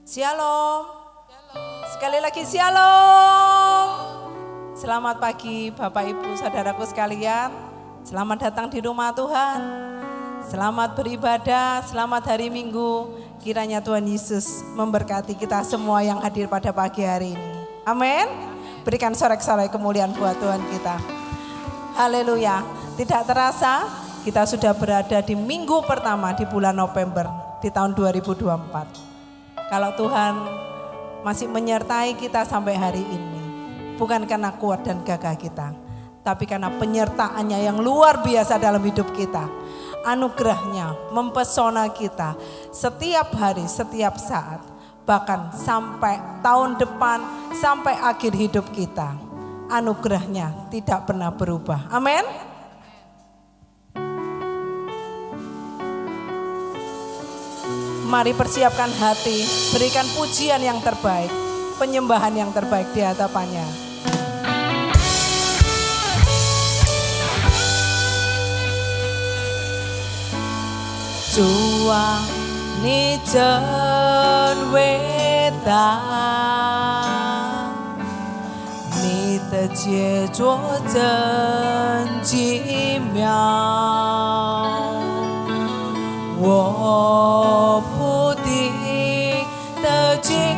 Shalom. Sekali lagi shalom. Selamat pagi Bapak Ibu saudaraku sekalian. Selamat datang di rumah Tuhan. Selamat beribadah, selamat hari Minggu. Kiranya Tuhan Yesus memberkati kita semua yang hadir pada pagi hari ini. Amin. Berikan sorak-sorai kemuliaan buat Tuhan kita. Haleluya. Tidak terasa kita sudah berada di minggu pertama di bulan November di tahun 2024. Kalau Tuhan masih menyertai kita sampai hari ini, bukan karena kuat dan gagah kita, tapi karena penyertaannya yang luar biasa dalam hidup kita. Anugerahnya mempesona kita setiap hari, setiap saat, bahkan sampai tahun depan, sampai akhir hidup kita. Anugerahnya tidak pernah berubah. Amin. Mari persiapkan hati, berikan pujian yang terbaik, penyembahan yang terbaik di hadapannya. Chúa ni chân weta你的杰作真奇妙，我不停的敬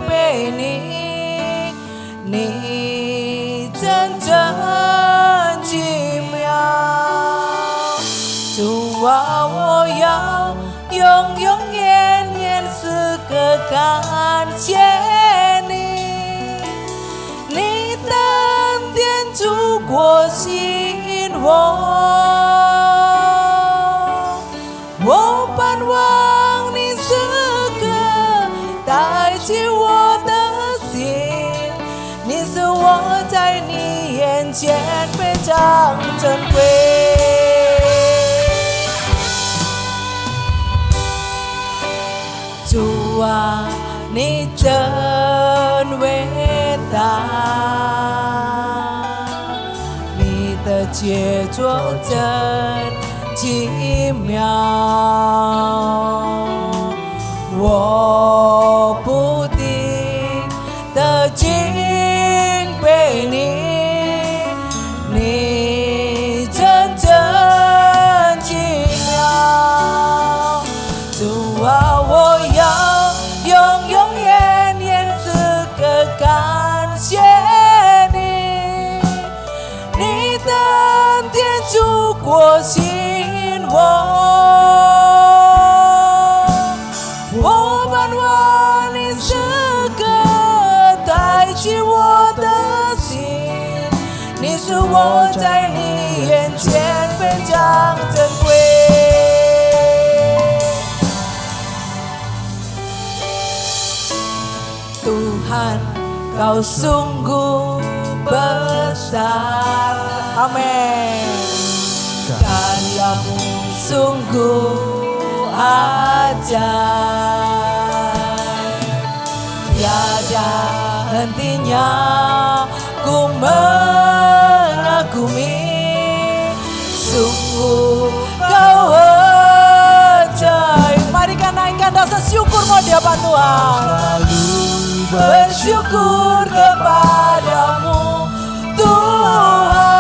拜你，你真奇妙。主啊，我要永远时刻感谢你，你的恩典足够吸引我盼望你时刻带起我的心，你是我在你眼前非常珍贵。主啊，你真伟大，你的杰作真奇妙，我不停的敬拜你，你真奇妙。主啊，我要永远时刻感谢你，你的恩典足够吸引我盼望你时刻带起我的心，你是我在你眼前非常珍贵。Tuhan, Kau sungguh besar, amin. Karyamu sungguh ajaib, tiada hentinya ku mengagumi, sungguh Kau ajaib. Mari kita naikkan rasa syukurmu di hadapan Tuhan. Bersyukur kepadamu Tuhan,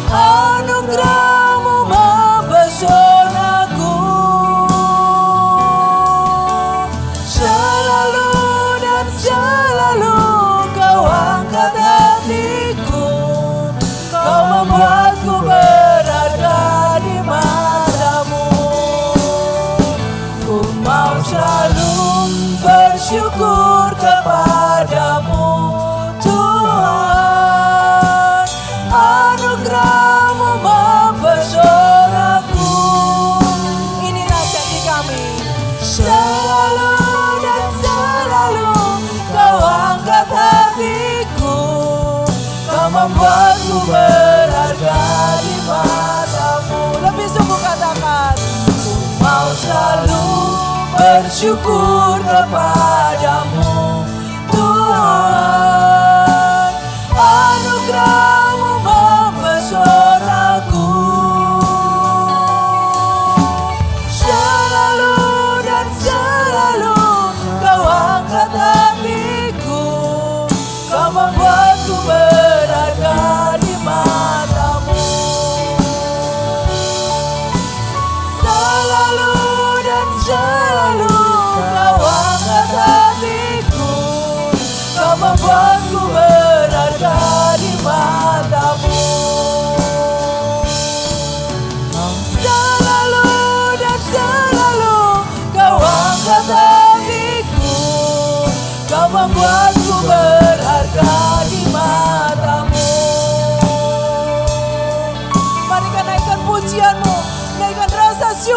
anugerah-Mu mempesonaku, selalu dan selalu Kau angkat hatiku, Kau membuatku berharga di mata-Mu. Ku mau selalu bersyukur kepadamu Tuhan, anugerah-Mu mempesonaku. Inilah janji kami, selalu dan selalu Kau angkat hatiku, Kau membuatku berharga di mata-Mu. Lebih sungguh katakan, ku mau selalu bersyukur kepadamu Tuhan, anugerah-Mu mempesonaku, selalu dan selalu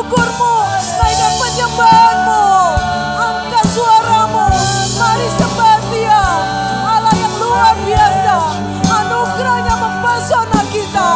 syukurmu, naikkan penyembahanmu, angkat suaramu, mari sembah Dia, Allah yang luar biasa, anugerahnya mempesona kita.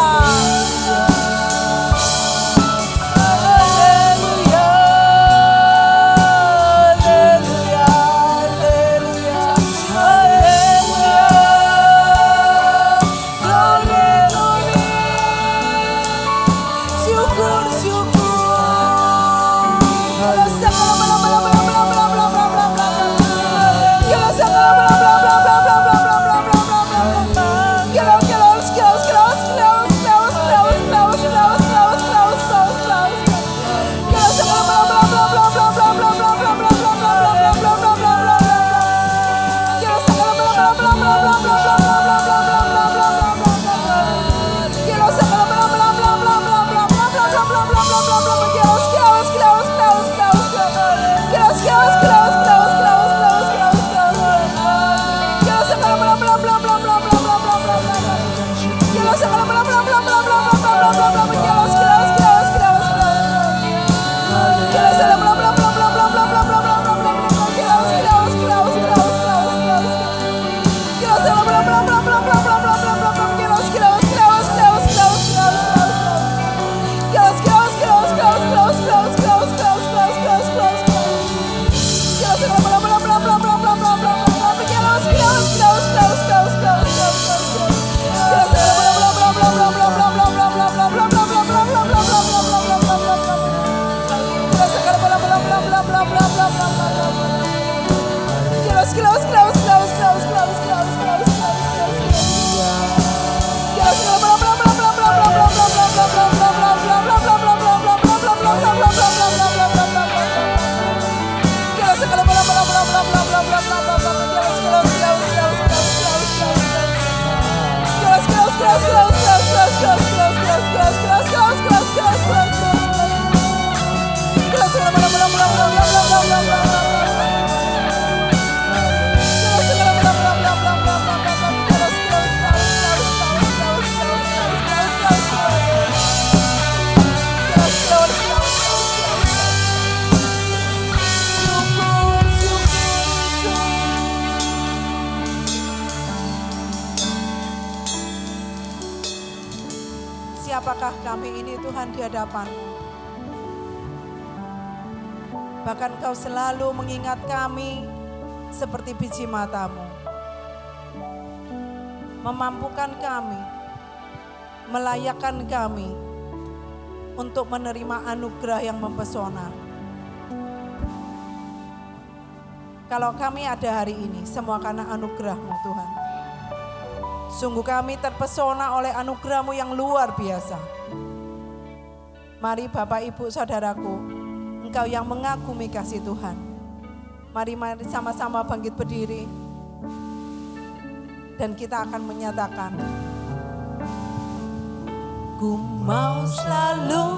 Siapakah kami ini Tuhan di hadapan-Mu? Bahkan Kau selalu mengingat kami seperti biji mata-Mu. Memampukan kami, melayakkan kami untuk menerima anugerah yang mempesona. Kalau kami ada hari ini, semua karena anugerah-Mu Tuhan. Sungguh kami terpesona oleh anugerah-Mu yang luar biasa. Mari Bapak Ibu Saudaraku, Engkau yang mengagumi kasih Tuhan. Mari sama-sama bangkit berdiri. Dan kita akan menyatakan, ku mau selalu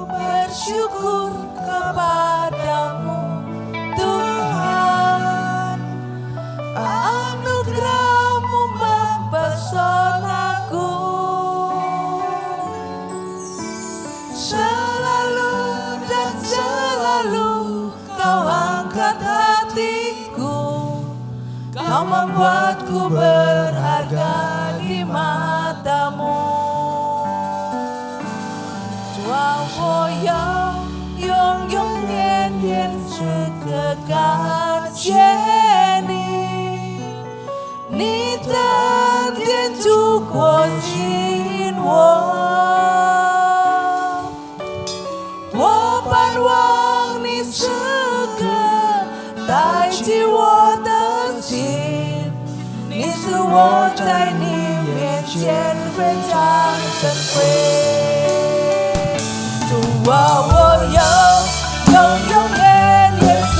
bersyukur kepadamu Tuhan. Anugerah-Mu mempesonaku, selalu dan selalu Kau angkat hatiku, Kau membuatku berharga di mata-Mu. Tua wo yang yong yong yen yen sekekan jeni ni tan tien chu ko xin wo wo ban wang ni seke tai chi wo de xin ni su wo在你面前非常珍贵。主啊，我要永永远远时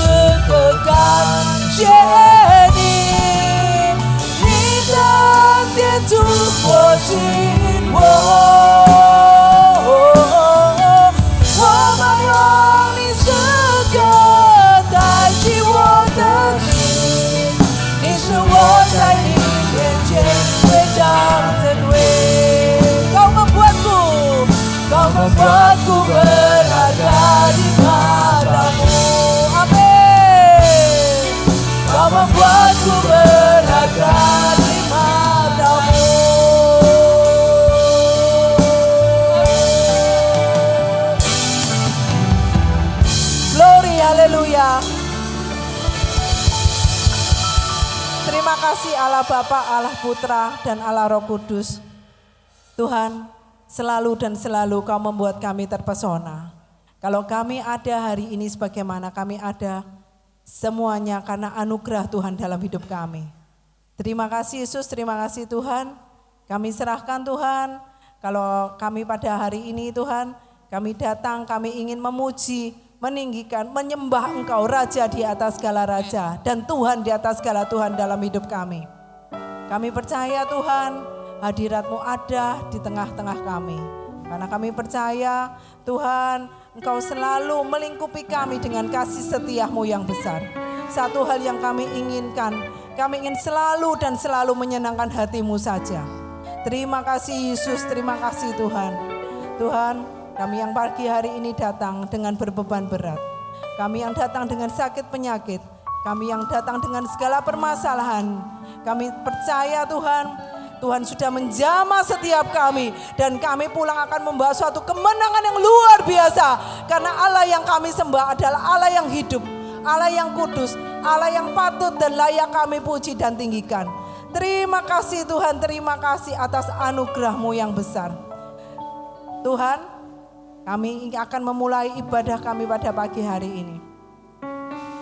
刻感谢你，你的天主我心我盼望你时刻代替我的心，你是我在你面前非常珍贵。Kau membuatku berharga Terima kasih Allah Bapa, Allah Putra, dan Allah Roh Kudus. Tuhan, selalu dan selalu Kau membuat kami terpesona. Kalau kami ada hari ini sebagaimana kami ada, semuanya karena anugerah Tuhan dalam hidup kami. Terima kasih Yesus, terima kasih Tuhan. Kami serahkan Tuhan, kalau kami pada hari ini Tuhan, kami datang, kami ingin memuji, meninggikan, menyembah Engkau Raja di atas segala Raja dan Tuhan di atas segala Tuhan dalam hidup kami. Kami percaya Tuhan, hadirat-Mu ada di tengah-tengah kami. Karena kami percaya Tuhan, Engkau selalu melingkupi kami dengan kasih setia-Mu yang besar. Satu hal yang kami inginkan, kami ingin selalu dan selalu menyenangkan hati-Mu saja. Terima kasih Yesus, terima kasih Tuhan. Tuhan, kami yang pagi hari ini datang dengan berbeban berat. Kami yang datang dengan sakit penyakit. Kami yang datang dengan segala permasalahan. Kami percaya Tuhan, Tuhan sudah menjamah setiap kami. Dan kami pulang akan membawa suatu kemenangan yang luar biasa. Karena Allah yang kami sembah adalah Allah yang hidup, Allah yang kudus, Allah yang patut dan layak kami puji dan tinggikan. Terima kasih Tuhan, terima kasih atas anugerah-Mu yang besar. Tuhan, kami akan memulai ibadah kami pada pagi hari ini.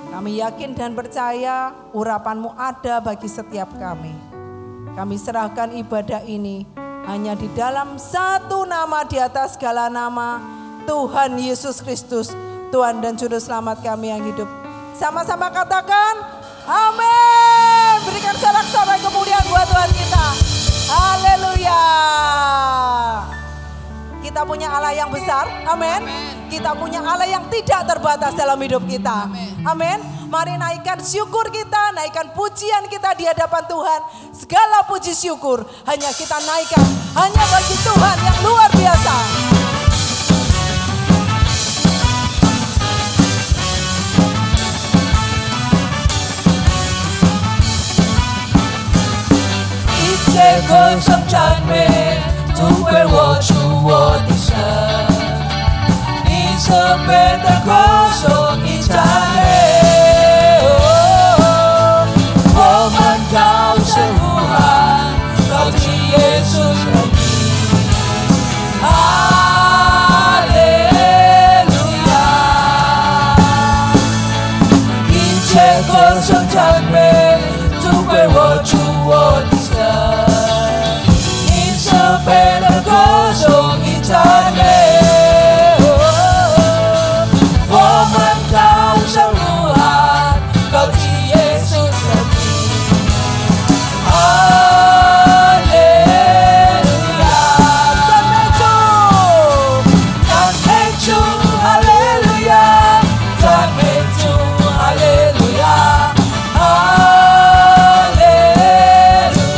Kami yakin dan percaya urapan-Mu ada bagi setiap kami. Kami serahkan ibadah ini hanya di dalam satu nama di atas segala nama, Tuhan Yesus Kristus, Tuhan dan Juru Selamat kami yang hidup. Sama-sama katakan, amin. Berikan sorak-sorai kemuliaan buat Tuhan kita. Haleluya. Kita punya Allah yang besar, amin. Kita punya Allah yang tidak terbatas dalam hidup kita, amin. Mari naikkan syukur kita, naikkan pujian kita di hadapan Tuhan. Segala puji syukur hanya kita naikkan, hanya bagi Tuhan yang luar biasa.歌声赞美，主为我出我的神，你侧背的歌颂你赞美，我们高声呼喊，高举耶稣的名，哈利路亚，一切歌声赞美，主为我出我的神。背了歌颂你赞美，我们高声呼喊，高举耶稣的名，哈利路亚，赞美主，赞美主，哈利路亚，赞美主，哈利路亚，哈利路亚。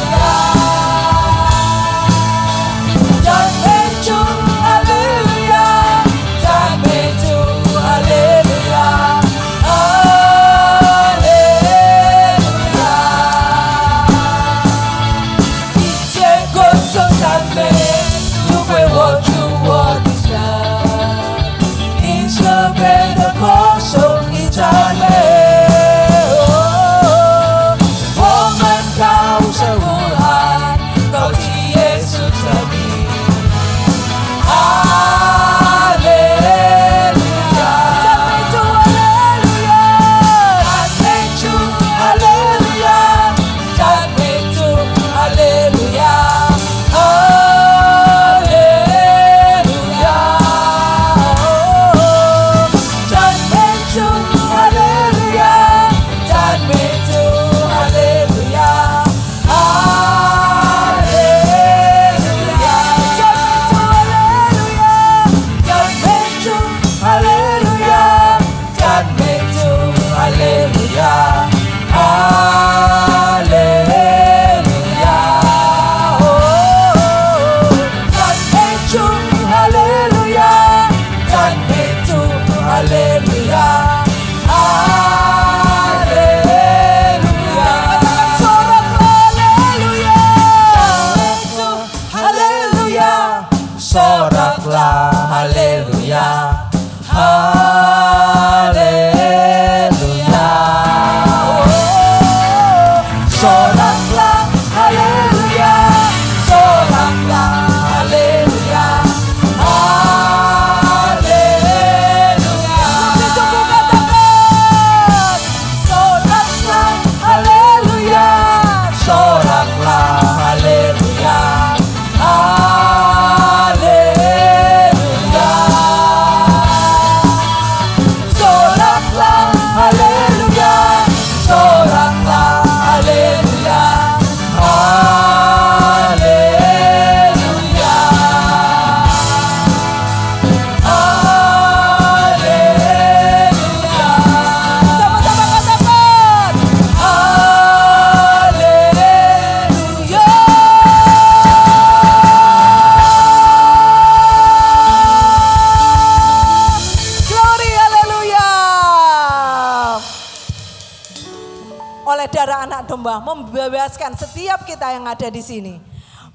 oleh darah anak domba, membebaskan setiap kita yang ada di sini,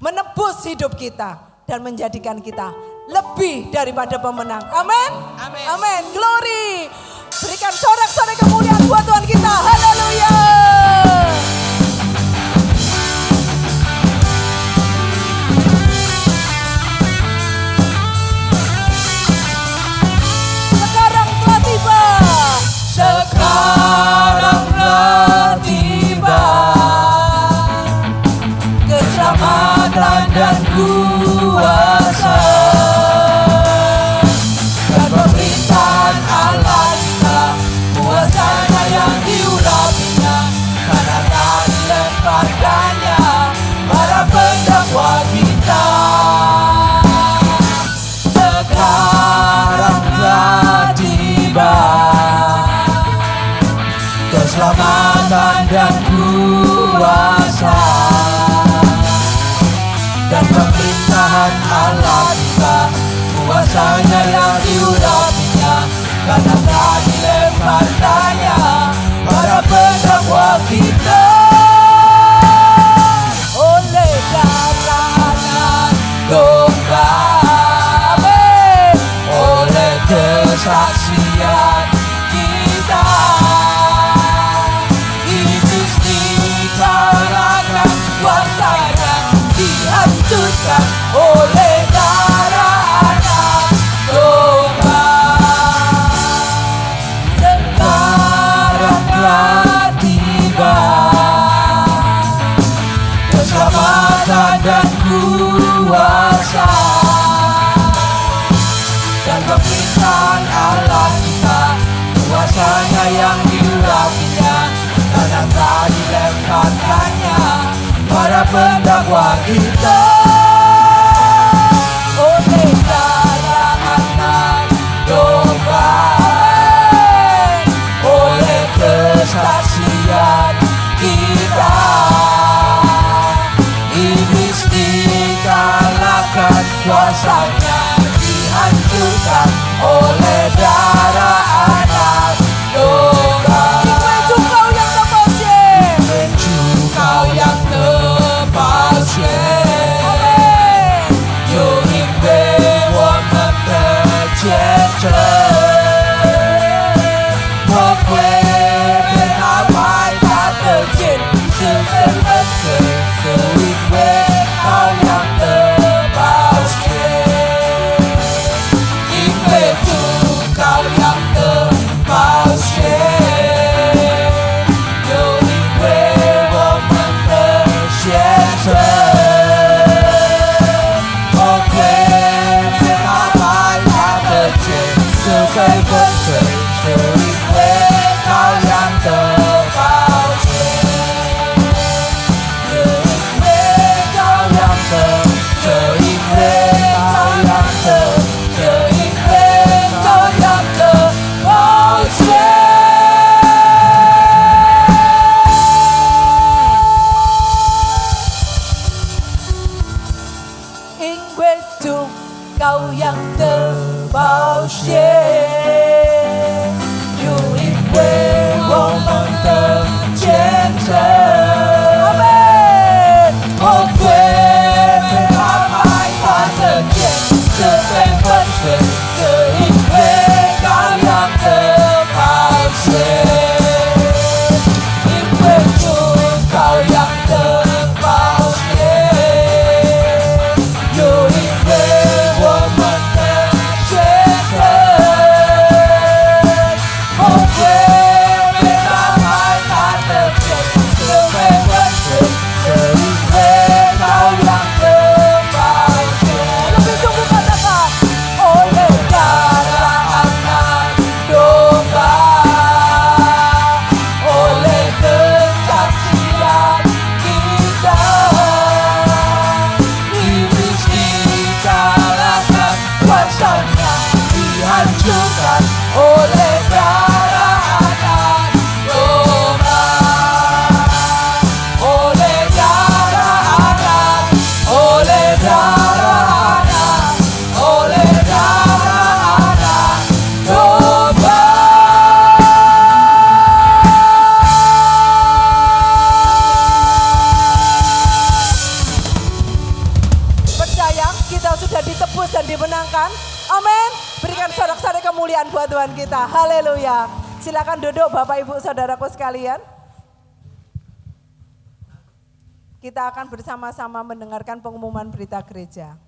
menebus hidup kita dan menjadikan kita lebih daripada pemenang. Amin. Amin. Glory. Berikan sorak-sorai kemuliaan buat Tuhan kita. Haleluya. Sekarang telah tiba. Sekarang telah tiba keselamatan dan kuasa dan pemerintahan Allah kita, kuasanya yang diurapinya, karena tak dilemparkannya para pendakwa kita. Sekarang telah tiba keselamatan dan kuasa dan pemerintahan Allah kita, kuasanya yang diurapinya, karena tak dilemparkannya para pendakwa kita. Oleh darah anak domba, amin, oleh kesaksian kita, iblis dikalahkan, kuasanya dihancurkan oleh darah anak domba. Sekarang telah tiba keselamatan dan kuasa dan pemerintahan Allah kita, kuasanya yang diurapinya, karena tak dilemparkannya para pendakwa kita. Oleh darah anak domba, oleh kesaksian kita, iblis dikalahkan, kuasanya dihancurkan oleh darah anak domba. Kau yang tepat, Kau yang tepat, kemuliaan buat Tuhan kita. Haleluya. Silakan duduk Bapak Ibu Saudaraku sekalian. Kita akan bersama-sama mendengarkan pengumuman berita gereja.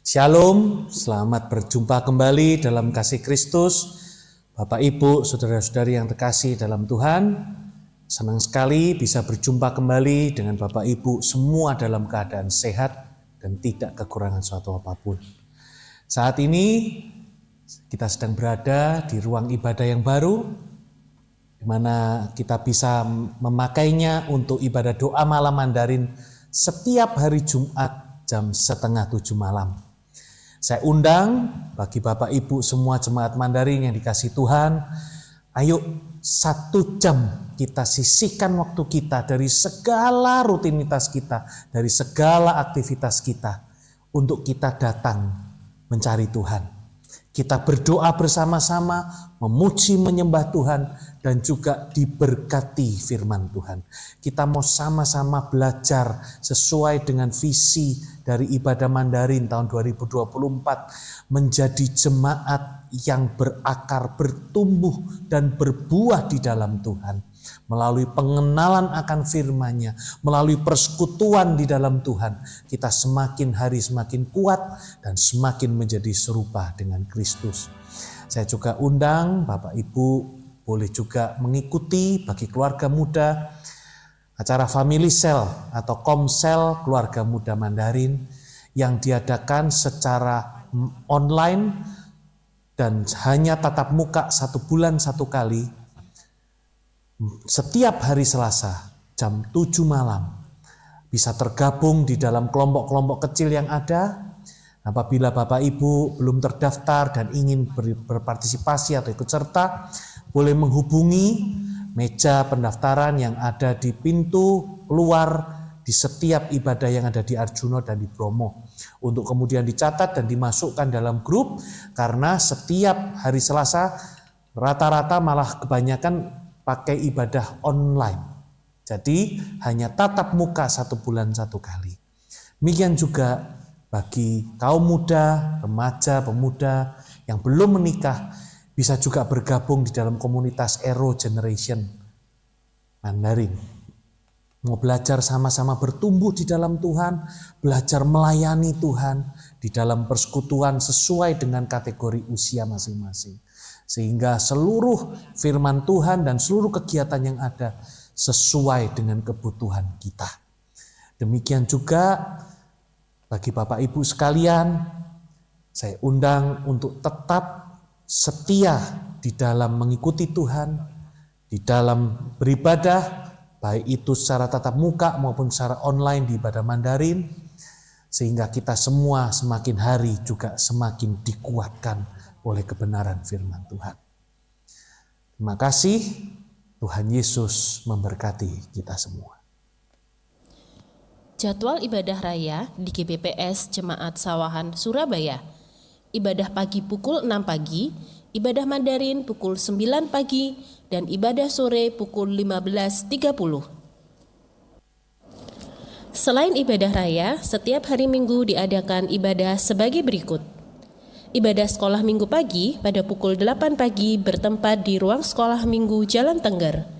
Shalom, selamat berjumpa kembali dalam kasih Kristus. Bapak Ibu, saudara-saudari yang terkasih dalam Tuhan, senang sekali bisa berjumpa kembali dengan Bapak Ibu semua dalam keadaan sehat dan tidak kekurangan suatu apapun. Saat ini kita sedang berada di ruang ibadah yang baru, di mana kita bisa memakainya untuk ibadah doa malam Mandarin setiap hari Jumat jam 6:30 malam. Saya undang bagi Bapak Ibu semua jemaat Mandarin yang dikasih Tuhan, ayo 1 jam kita sisihkan waktu kita dari segala rutinitas kita, dari segala aktivitas kita untuk kita datang mencari Tuhan. Kita berdoa bersama-sama, memuji menyembah Tuhan dan juga diberkati firman Tuhan. Kita mau sama-sama belajar sesuai dengan visi dari ibadah Mandarin tahun 2024 menjadi jemaat yang berakar, bertumbuh dan berbuah di dalam Tuhan. Melalui pengenalan akan firman-Nya, melalui persekutuan di dalam Tuhan, kita semakin hari semakin kuat dan semakin menjadi serupa dengan Kristus. Saya juga undang Bapak Ibu boleh juga mengikuti bagi keluarga muda acara Family Cell atau Komsel Keluarga Muda Mandarin yang diadakan secara online dan hanya tatap muka 1 bulan 1 kali. Setiap hari Selasa jam 7 malam bisa tergabung di dalam kelompok-kelompok kecil yang ada. Apabila Bapak Ibu belum terdaftar dan ingin berpartisipasi atau ikut serta, boleh menghubungi meja pendaftaran yang ada di pintu keluar di setiap ibadah yang ada di Arjuna dan di Bromo. Untuk kemudian dicatat dan dimasukkan dalam grup, karena setiap hari Selasa rata-rata malah kebanyakan pakai ibadah online. Jadi hanya tatap muka 1 bulan 1 kali. Demikian juga bagi kaum muda, remaja, pemuda yang belum menikah, bisa juga bergabung di dalam komunitas Ero Generation Mandarin. Mau belajar sama-sama bertumbuh di dalam Tuhan, belajar melayani Tuhan di dalam persekutuan sesuai dengan kategori usia masing-masing. Sehingga seluruh firman Tuhan dan seluruh kegiatan yang ada sesuai dengan kebutuhan kita. Demikian juga bagi Bapak Ibu sekalian, saya undang untuk tetap setia di dalam mengikuti Tuhan, di dalam beribadah, baik itu secara tatap muka maupun secara online di ibadah Mandarin, sehingga kita semua semakin hari juga semakin dikuatkan oleh kebenaran firman Tuhan. Terima kasih, Tuhan Yesus memberkati kita semua. Jadwal ibadah raya di GBPS Jemaat Sawahan Surabaya. Ibadah pagi pukul 6 pagi, ibadah Mandarin pukul 9 pagi, dan ibadah sore pukul 15.30. Selain ibadah raya, setiap hari Minggu diadakan ibadah sebagai berikut. Ibadah sekolah minggu pagi pada pukul 8 pagi bertempat di ruang sekolah minggu Jalan Tengger.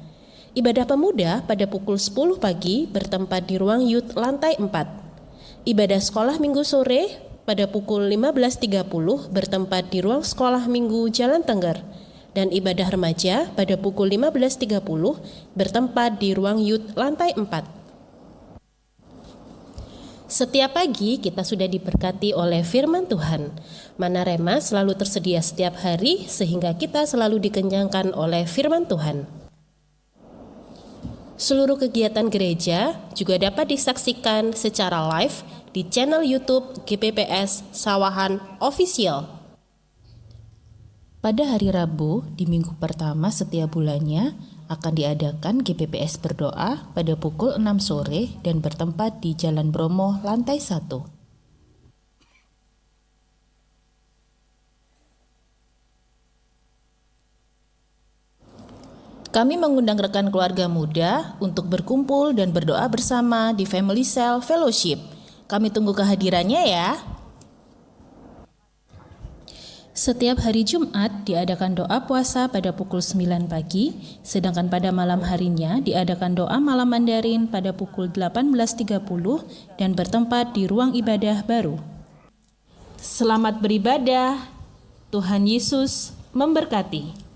Ibadah pemuda pada pukul 10 pagi bertempat di ruang youth lantai 4. Ibadah sekolah minggu sore pada pukul 15.30 bertempat di ruang sekolah minggu Jalan Tengger. Dan ibadah remaja pada pukul 15.30 bertempat di ruang youth lantai 4. Setiap pagi kita sudah diberkati oleh firman Tuhan. Mana Rema selalu tersedia setiap hari sehingga kita selalu dikenyangkan oleh firman Tuhan. Seluruh kegiatan gereja juga dapat disaksikan secara live di channel YouTube GPPS Sawahan Official. Pada hari Rabu di minggu pertama setiap bulannya akan diadakan GPPS berdoa pada pukul 6 sore dan bertempat di Jalan Bromo lantai 1. Kami mengundang rekan keluarga muda untuk berkumpul dan berdoa bersama di Family Cell Fellowship. Kami tunggu kehadirannya ya. Setiap hari Jumat diadakan doa puasa pada pukul 9 pagi, sedangkan pada malam harinya diadakan doa malam Mandarin pada pukul 18.30 dan bertempat di ruang ibadah baru. Selamat beribadah, Tuhan Yesus memberkati.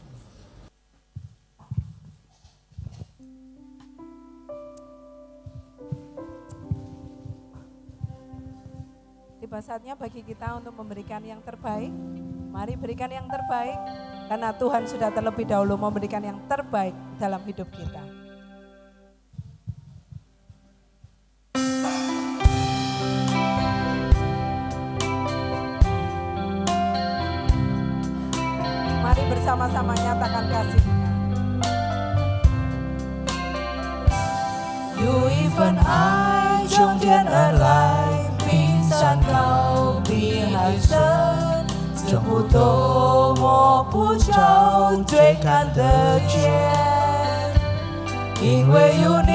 Tiba saatnya bagi kita untuk memberikan yang terbaik. Mari berikan yang terbaik, karena Tuhan sudah terlebih dahulu memberikan yang terbaik dalam hidup kita. Mari bersama-sama nyatakan kasih-Nya. You even I 中间而来，冰山高比海深，这不多么不着追看得见，因为有你，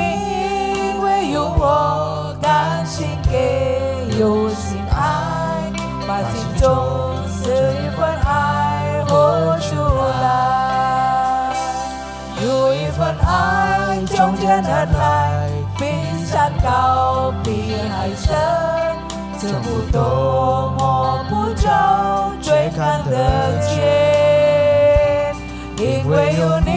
因为有我，甘心给，有心爱，把心中这一份爱活出来。有一份爱中间而来，比山高比海深，这不多么不着追看得见，因为有你，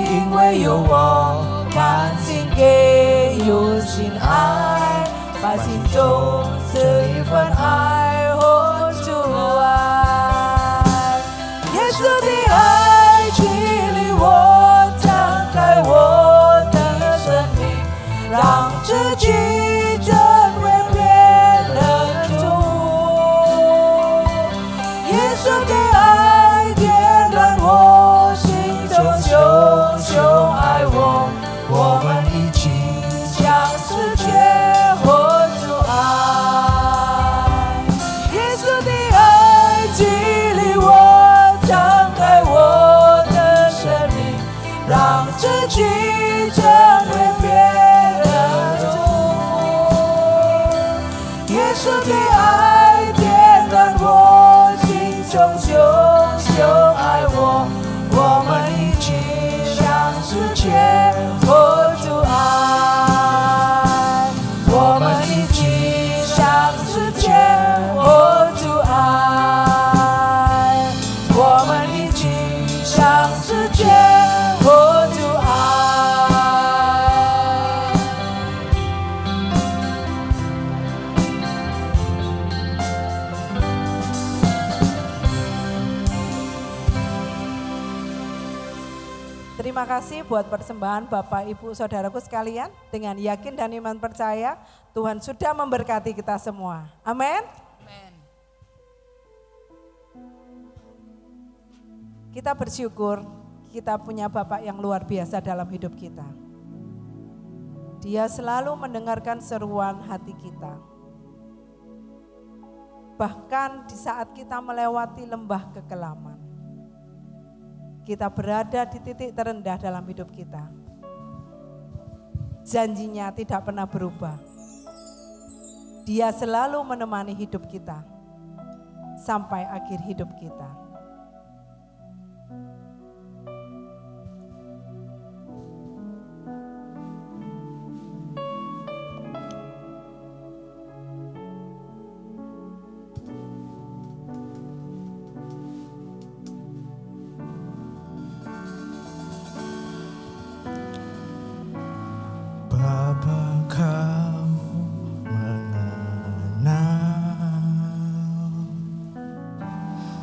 因为有我，甘心给，有心爱，把心中这一份爱活出来。耶稣的爱激励我，敞开我的生命，让自己成为别人主。耶稣的爱点燃我心中熊熊爱我，我们一起向世界活出爱。耶稣的爱激励我，敞开我的生命，让自己成为别人主。耶稣的爱点燃我心中熊熊爱我，我们一起向世界活出爱，我们一起向世界活出爱，我们一起向世界活出爱。Terima kasih buat persembahan Bapak Ibu Saudaraku sekalian. Dengan yakin dan iman percaya Tuhan sudah memberkati kita semua. Amin. Kita bersyukur kita punya Bapak yang luar biasa dalam hidup kita. Dia selalu mendengarkan seruan hati kita. Bahkan di saat kita melewati lembah kekelaman, kita berada di titik terendah dalam hidup kita. Janjinya tidak pernah berubah. Dia selalu menemani hidup kita sampai akhir hidup kita. Bapa kau mengenal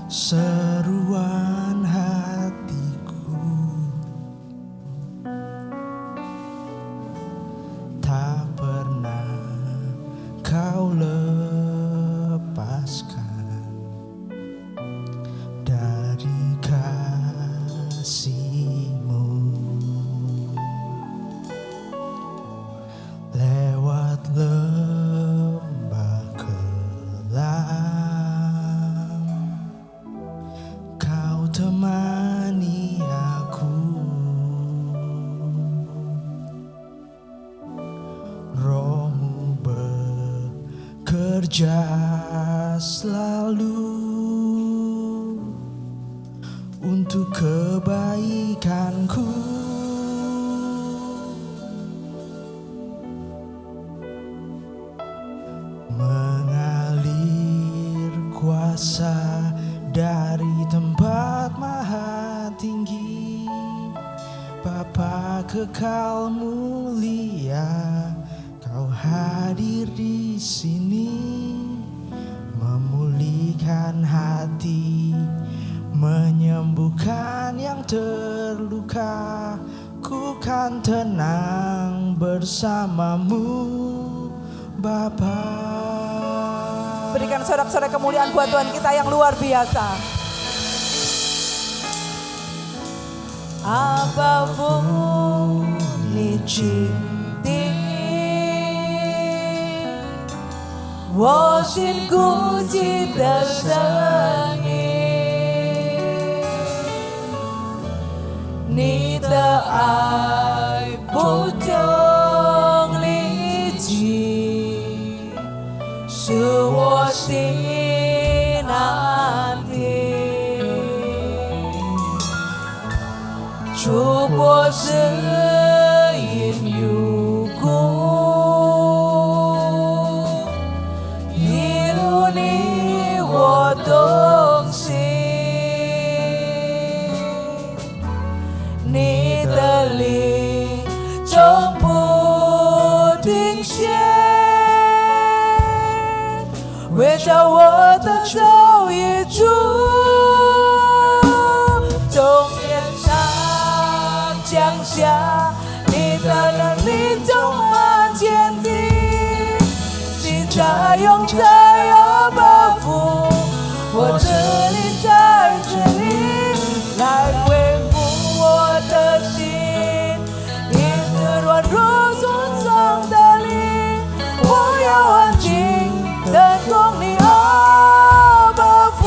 seruan hatiku, tak pernah kau lepaskan dari kasih-Mu. Lewat lembah kelam, kau temani bekerja selalu untuk kebaikanku. Mengalir kuasa dari tempat maha tinggi, Bapa kekal mulia, Kau hadir di sini, memulihkan hati, menyembuhkan yang terluka. Ku kan tenang bersamamu, Bapa. Berikan sorak-sorai kemuliaan buat Tuhan kita yang luar biasa. Apapun licin我心孤寂的声音，你的爱不懂离弃，是我心安定。出国是因有故。我动心，你的灵终不停歇，围绕我的手一住，从天上降下，你的能力充满坚定，心在永在有抱负。我这里在这里来恢复我的心，一直软弱受伤的灵，我要安静等候你保护。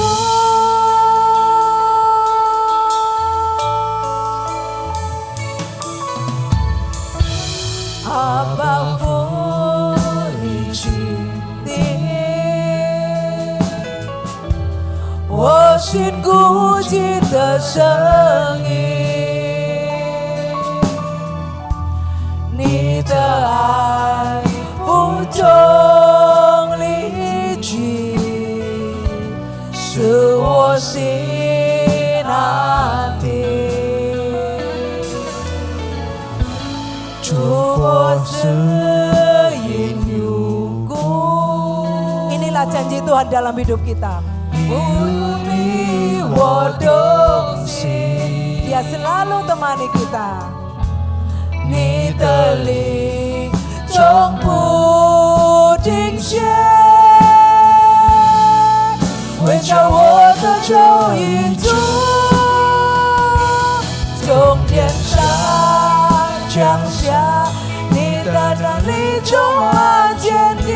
保护你去的我心孤寂的声音，你的爱不懂离去，是我心安定。出国指引有故， inilah janji Tuhan dalam hidup kita. Dia selalu temani kita. 你的灵从不停歇，围绕我的手一住，从天上降下，你的能力充满坚定。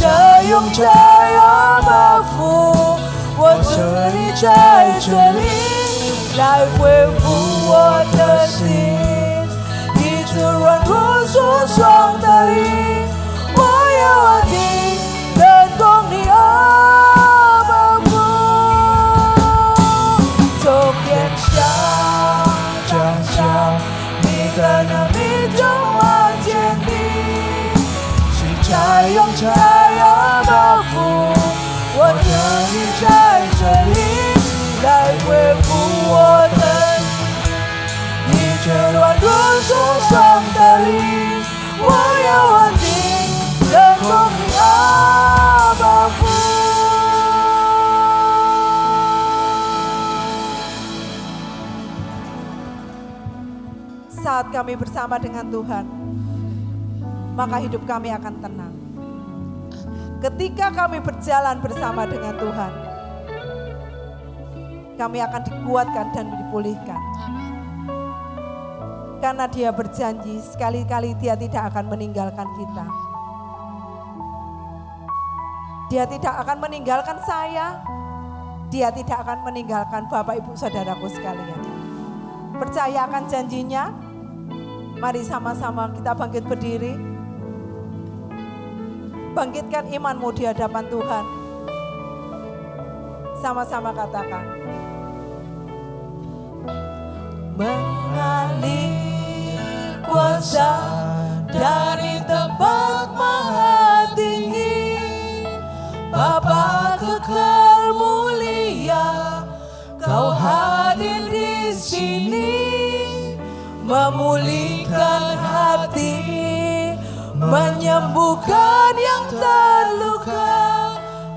在永在有抱负，我这里在这里来恢复我的心，一直软弱受伤的灵，我要安静等候你保护。从天上降下，你的能力充满坚定，谁在永在保护，我这里在这里来恢复我的一切软弱受伤的灵，我要安静等候你保护。Saat kami bersama dengan Tuhan, maka hidup kami akan tenang. Ketika kami berjalan bersama dengan Tuhan, kami akan dikuatkan dan dipulihkan. Karena Dia berjanji sekali-kali Dia tidak akan meninggalkan kita. Dia tidak akan meninggalkan saya, Dia tidak akan meninggalkan Bapak Ibu Saudaraku sekalian. Percaya akan janjinya? Mari sama-sama kita bangkit berdiri. Bangkitkan imanmu di hadapan Tuhan. Sama-sama katakan. Mengalir kuasa dari tempat maha tinggi, Bapa kekal mulia, Kau hadir di sini, memulihkan hati, menyembuhkan yang terluka.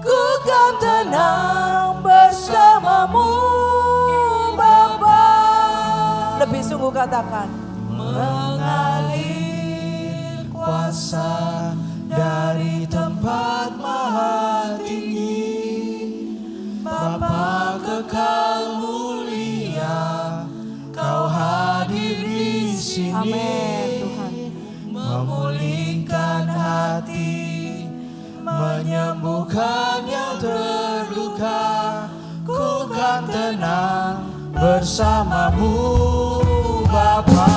Ku kan tenang bersamamu, Bapa. Lebih sungguh katakan. Mengalir kuasa dari tempat maha tinggi, Bapa kekal mulia, Kau hadir di sini. Amin Tuhan. Memulihkan hati, menyembuhkan yang terluka. Ku kan tenang bersamamu, Bapa.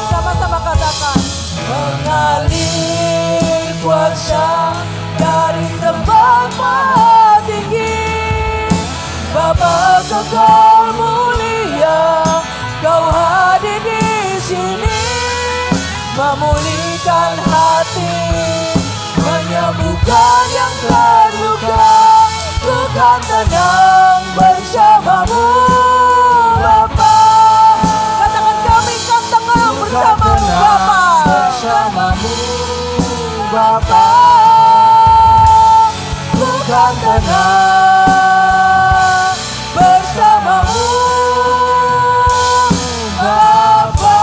Sama-sama katakan. Mengalir kuasa dari tempat maha tinggi, Bapa kekal mulia, Kau hadir di sini, memulihkan hati, menyembuhkan yang terluka. Ku kan tenang bersamamu, Bapa. Katakan kami kan tenang bersamamu Bapa. Bersamamu, Bapa. Ku kan tenang bersamamu, Bapa.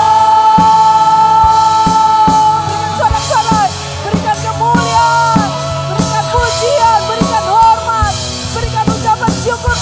Berikan sorak-sorai, berikan kemuliaan, berikan pujian, berikan hormat, berikan ucapan syukur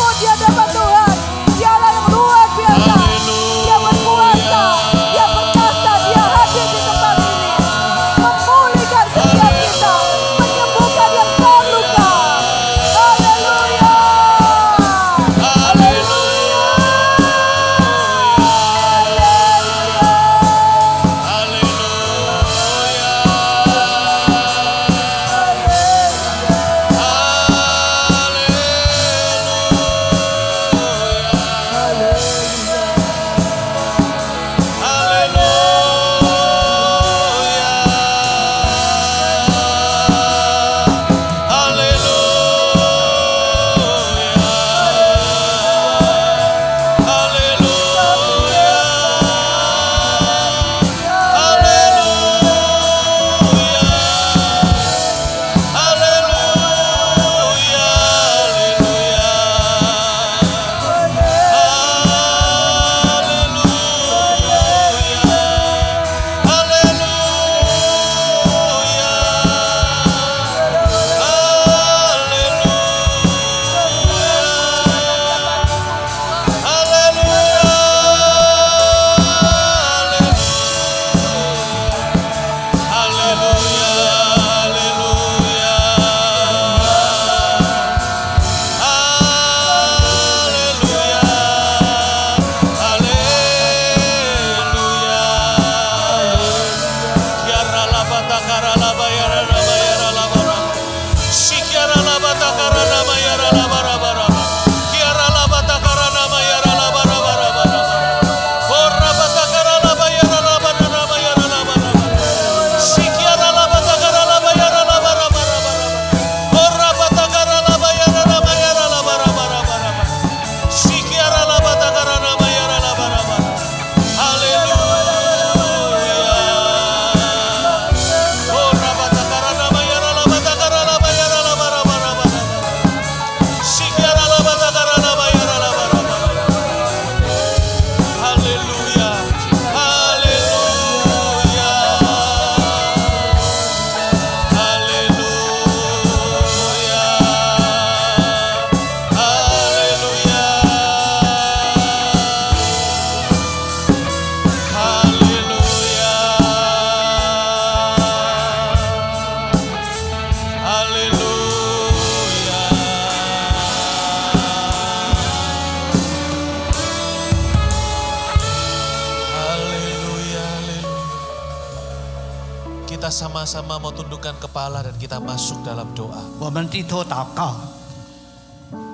kita sama-sama mau tundukkan kepala dan kita masuk dalam doa. 我们低头祷告，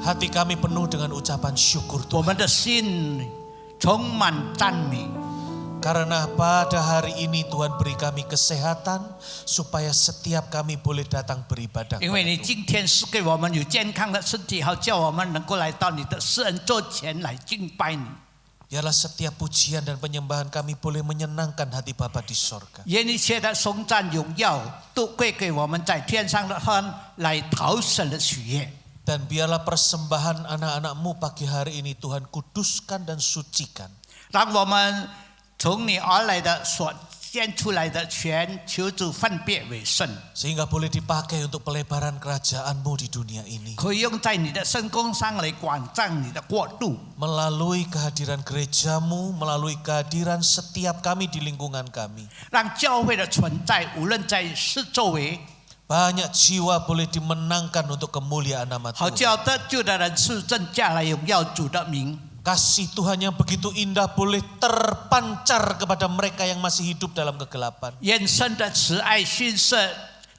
Hati kami penuh dengan ucapan syukur 我 Tuhan. 们的心充满赞美。 Karena pada hari ini Tuhan beri kami kesehatan supaya setiap kami boleh datang beribadah 因为 kepada 你 Tuhan. 今天是给我们有健康的身体，好叫我们能够来到你的施恩座前来敬拜你。 Biarlah setiap pujian dan penyembahan kami boleh menyenangkan hati Bapa di sorga. 愿一切的颂赞荣耀都归给我们在天上的神，来讨神的喜悦。 Dan biarlah persembahan anak-anak-Mu pagi hari ini Tuhan kuduskan dan sucikan. 让我们从你而来的所献出来的全，求主分别为圣， Sehingga boleh dipakai untuk pelebaran kerajaan-Mu di dunia ini. 可以用在你的圣工上来广彰你的国度。 Melalui kehadiran gereja-Mu, melalui kehadiran setiap kami di lingkungan kami. 让教会的存在，无论在四周围， Banyak jiwa boleh dimenangkan untuk kemuliaan nama 好 Tuhan. 叫得救的人是增加来荣耀主的名。 Kasih Tuhan yang begitu indah boleh terpancar kepada mereka yang masih hidup dalam kegelapan. 愿神的慈爱信色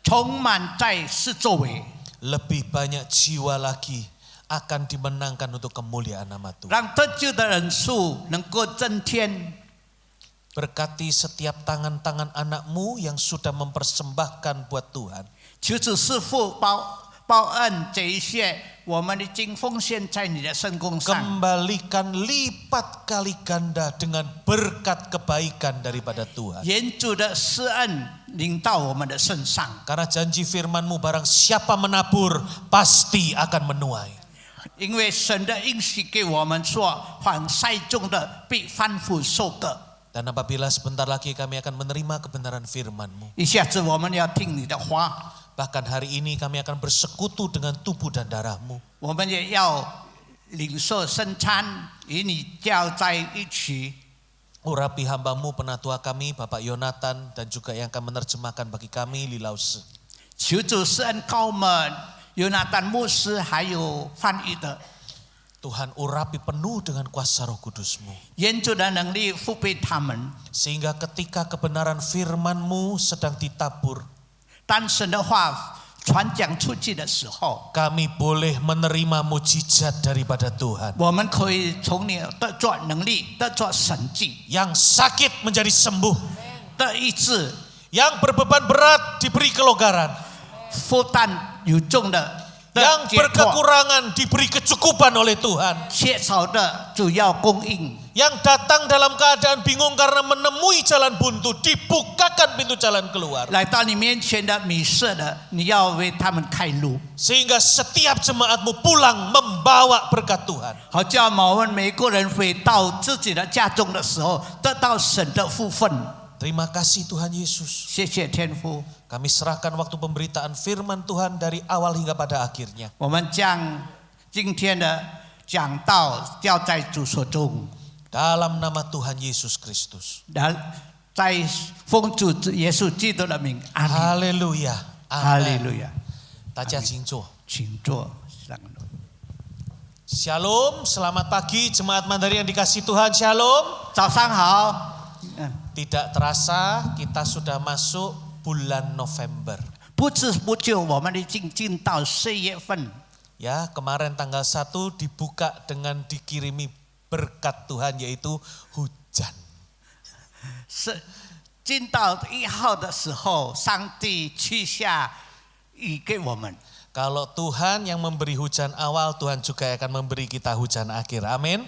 充满在四周围， Lebih banyak jiwa lagi akan dimenangkan untuk kemuliaan nama Tuhan. 让得救的人数能够增添。 Berkati setiap tangan-tangan anak-Mu yang sudah mempersembahkan buat Tuhan. 求主师父报恩这一些我们已经奉献在你的圣工上， Kembalikan lipat kali ganda dengan berkat kebaikan daripada Tuhan. 愿主的施恩临到我们的身上。 Karena janji firman-Mu barang siapa menabur pasti akan menuai. 因为神的应许给我们说，凡栽种的必翻覆收割。 Dan apabila sebentar lagi kami akan menerima kebenaran firman-Mu. 一下子我们要听你的话， Bahkan hari ini kami akan bersekutu dengan tubuh dan darah-Mu. 我们也要领受圣餐，与你交在一起。 Urapi hamba-Mu penatua kami Bapak Yonatan dan juga yang akan menerjemahkan bagi kami Lilause. 求主施恩高们，尤拿丹牧师还有翻译的， Tuhan urapi penuh dengan kuasa Roh Kudus-Mu. 愿主的能力覆庇他们。 Sehingga ketika kebenaran firman-Mu sedang ditabur, 当神的话传讲出去的时候， kami boleh menerima mujizat daripada Tuhan. 我们可以从你得着能力，得着神迹， Yang sakit menjadi sembuh, 得医治， yang berbeban berat diberi kelogaran, 负担有重的得 yang 解脱， berkekurangan diberi kecukupan oleh Tuhan. 缺少的主要供应。 Yang datang dalam keadaan bingung karena menemui jalan buntu, dibukakan pintu jalan keluar. 来到你面前的迷失的，你要为他们开路， Sehingga setiap jemaat-Mu pulang membawa berkat Tuhan. 好叫我们每个人回到自己的家中的时候，得到神的福分。 Terima kasih Tuhan Yesus. 谢谢天父， Kami serahkan waktu pemberitaan firman Tuhan dari awal hingga pada akhirnya. 我们将今天的讲道交在主手中， Dalam nama Tuhan Yesus Kristus. 然在奉主耶稣基督的名，阿门。 Haleluya. 哈利路 Amin. 亚， Taja Jingco. 请坐上楼。 Shalom, selamat pagi jemaat Mandarin yang dikasihi Tuhan. Shalom. 早上好。 Tidak terasa kita sudah masuk bulan November. 不知不觉我们已经进到4月份。 Ya, kemarin tanggal 1 dibuka dengan dikirimi berkat Tuhan yaitu hujan. 是进到1号的时候，上帝去下雨给我们。 Kalau Tuhan yang memberi hujan awal, Tuhan juga akan memberi kita hujan akhir. Amin.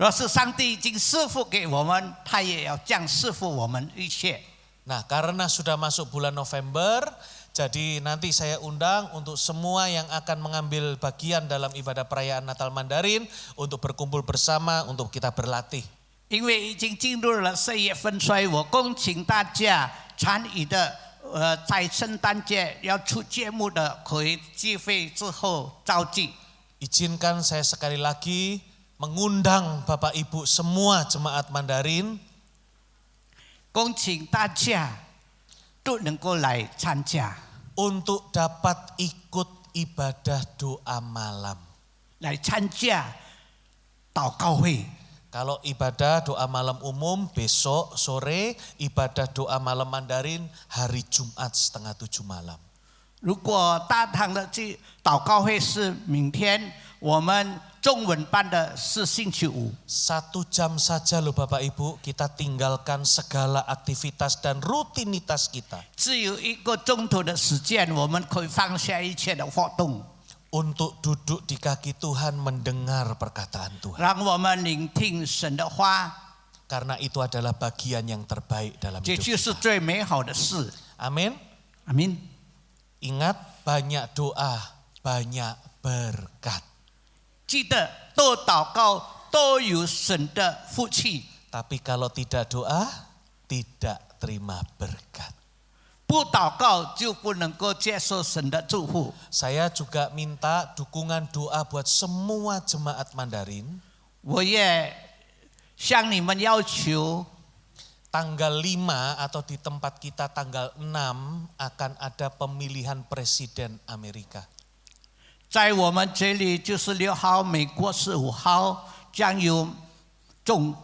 若是上帝已经赐福给我们，他也要将赐福我们一切。 Nah, karena sudah masuk bulan November, jadi nanti saya undang untuk semua yang akan mengambil bagian dalam ibadah perayaan Natal Mandarin untuk berkumpul bersama untuk kita berlatih. 因为已经进入了4月份，所以我恭请大家参与的，在圣诞节要出节目的，可以聚会之后召集。 Izinkan saya sekali lagi mengundang Bapak Ibu semua jemaat Mandarin 恭请大家都能够来参加， untuk dapat ikut ibadah doa malam. 来参加祷告会。Kalau ibadah doa malam umum besok sore, ibadah doa malam Mandarin hari Jumat setengah 7 malam. 如果大堂的祷告会是明天，我们中文班的是星期五。 1 jam saja loh Bapak Ibu, kita tinggalkan segala aktivitas dan rutinitas kita. 只有1个钟头的时间，我们可以放下一切的活动， Untuk duduk di kaki Tuhan mendengar perkataan Tuhan. 让我们聆听神的话， Karena itu adalah bagian yang terbaik dalam 这 hidup 就是 kita. 最美好的事。 Amin. 阿明， Ingat, banyak doa, banyak berkat. 记得多祷告，都有神的福气。 Tapi kalau tidak doa, tidak terima berkat. 不祷告就不能够接受神的祝福。 Saya juga minta dukungan doa buat semua jemaat Mandarin. 我也向你们要求， Tanggal 5 atau di tempat kita tanggal 6 akan ada pemilihan presiden Amerika. 在我们这里就是6号，美国是5号，将有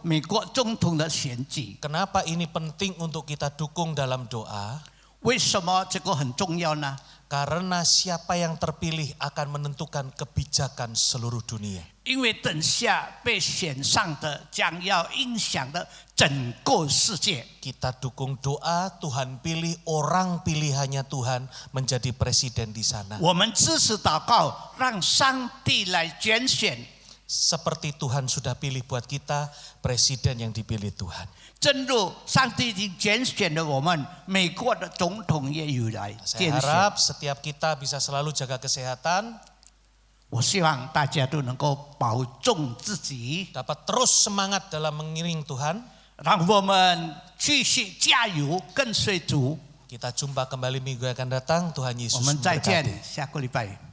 美国总统的选举。 Kenapa ini penting untuk kita dukung dalam doa? 为什么这个很重要呢？ Karena siapa yang terpilih akan menentukan kebijakan seluruh dunia. 因为等下被选上的将要影响的整个世界。 Kita dukung doa, Tuhan pilih orang pilihannya Tuhan menjadi presiden di sana. 我们支持祷告，让上帝来拣选。 Seperti Tuhan sudah pilih buat kita presiden yang dipilih Tuhan. 正如上帝已经拣选了我们，美国的总统也有来 Saya 拣选。 harap setiap kita bisa selalu jaga kesehatan, 我希望大家都能够保重自己， dapat terus semangat dalam mengiring Tuhan. 让我们继续加油，跟随主。 Kita jumpa kembali minggu yang akan datang. Tuhan 我 Yesus 们再见 memberkati. 下个礼拜。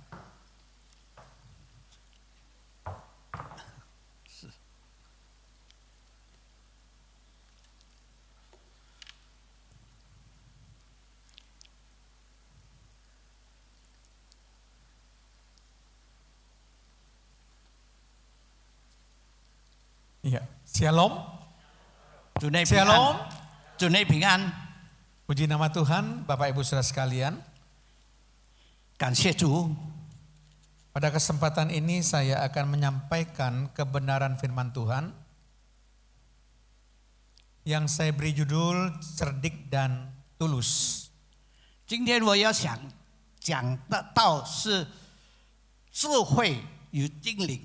Iya, Shalom, 主内平安 Shalom， 主内平安， puji nama Tuhan, Bapak Ibu Saudara sekalian. 感谢主。 Pada kesempatan ini saya akan menyampaikan kebenaran firman Tuhan yang saya beri judul cerdik dan tulus. 今天我要想讲的道是智慧与精灵。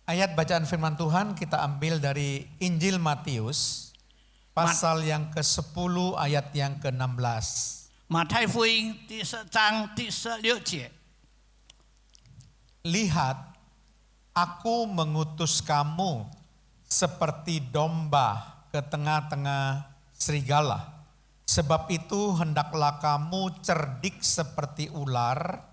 Ayat bacaan firman Tuhan kita ambil dari Injil Matius pasal yang ke-10 ayat yang ke-16. 马太福音第10章第16节， Lihat, aku mengutus kamu seperti domba ke tengah-tengah serigala. Sebab itu hendaklah kamu cerdik seperti ular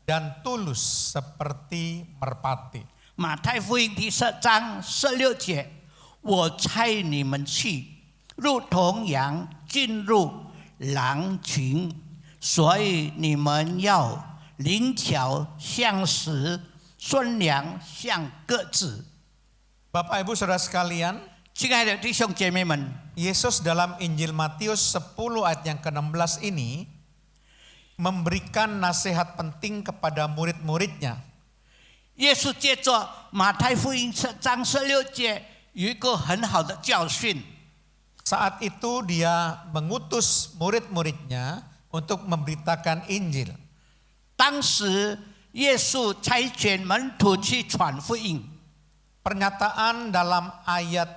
dan tulus seperti merpati. 马太福音第10章16节，我差你们去，如同羊进入狼群，所以你们要灵巧像石，顺良像鸽子。 Bapak Ibu Saudara sekalian, 亲爱的弟兄姐妹们， Yesus dalam Injil Matius 10 ayat yang ke-16 ini memberikan nasihat penting kepada murid-muridnya. 耶稣借着马太福音10章16节有一个很好的教训。 Saat itu dia mengutus murid-muridnya untuk memberitakan Injil. 当时耶稣差遣门徒去传福音。 Pernyataan dalam ayat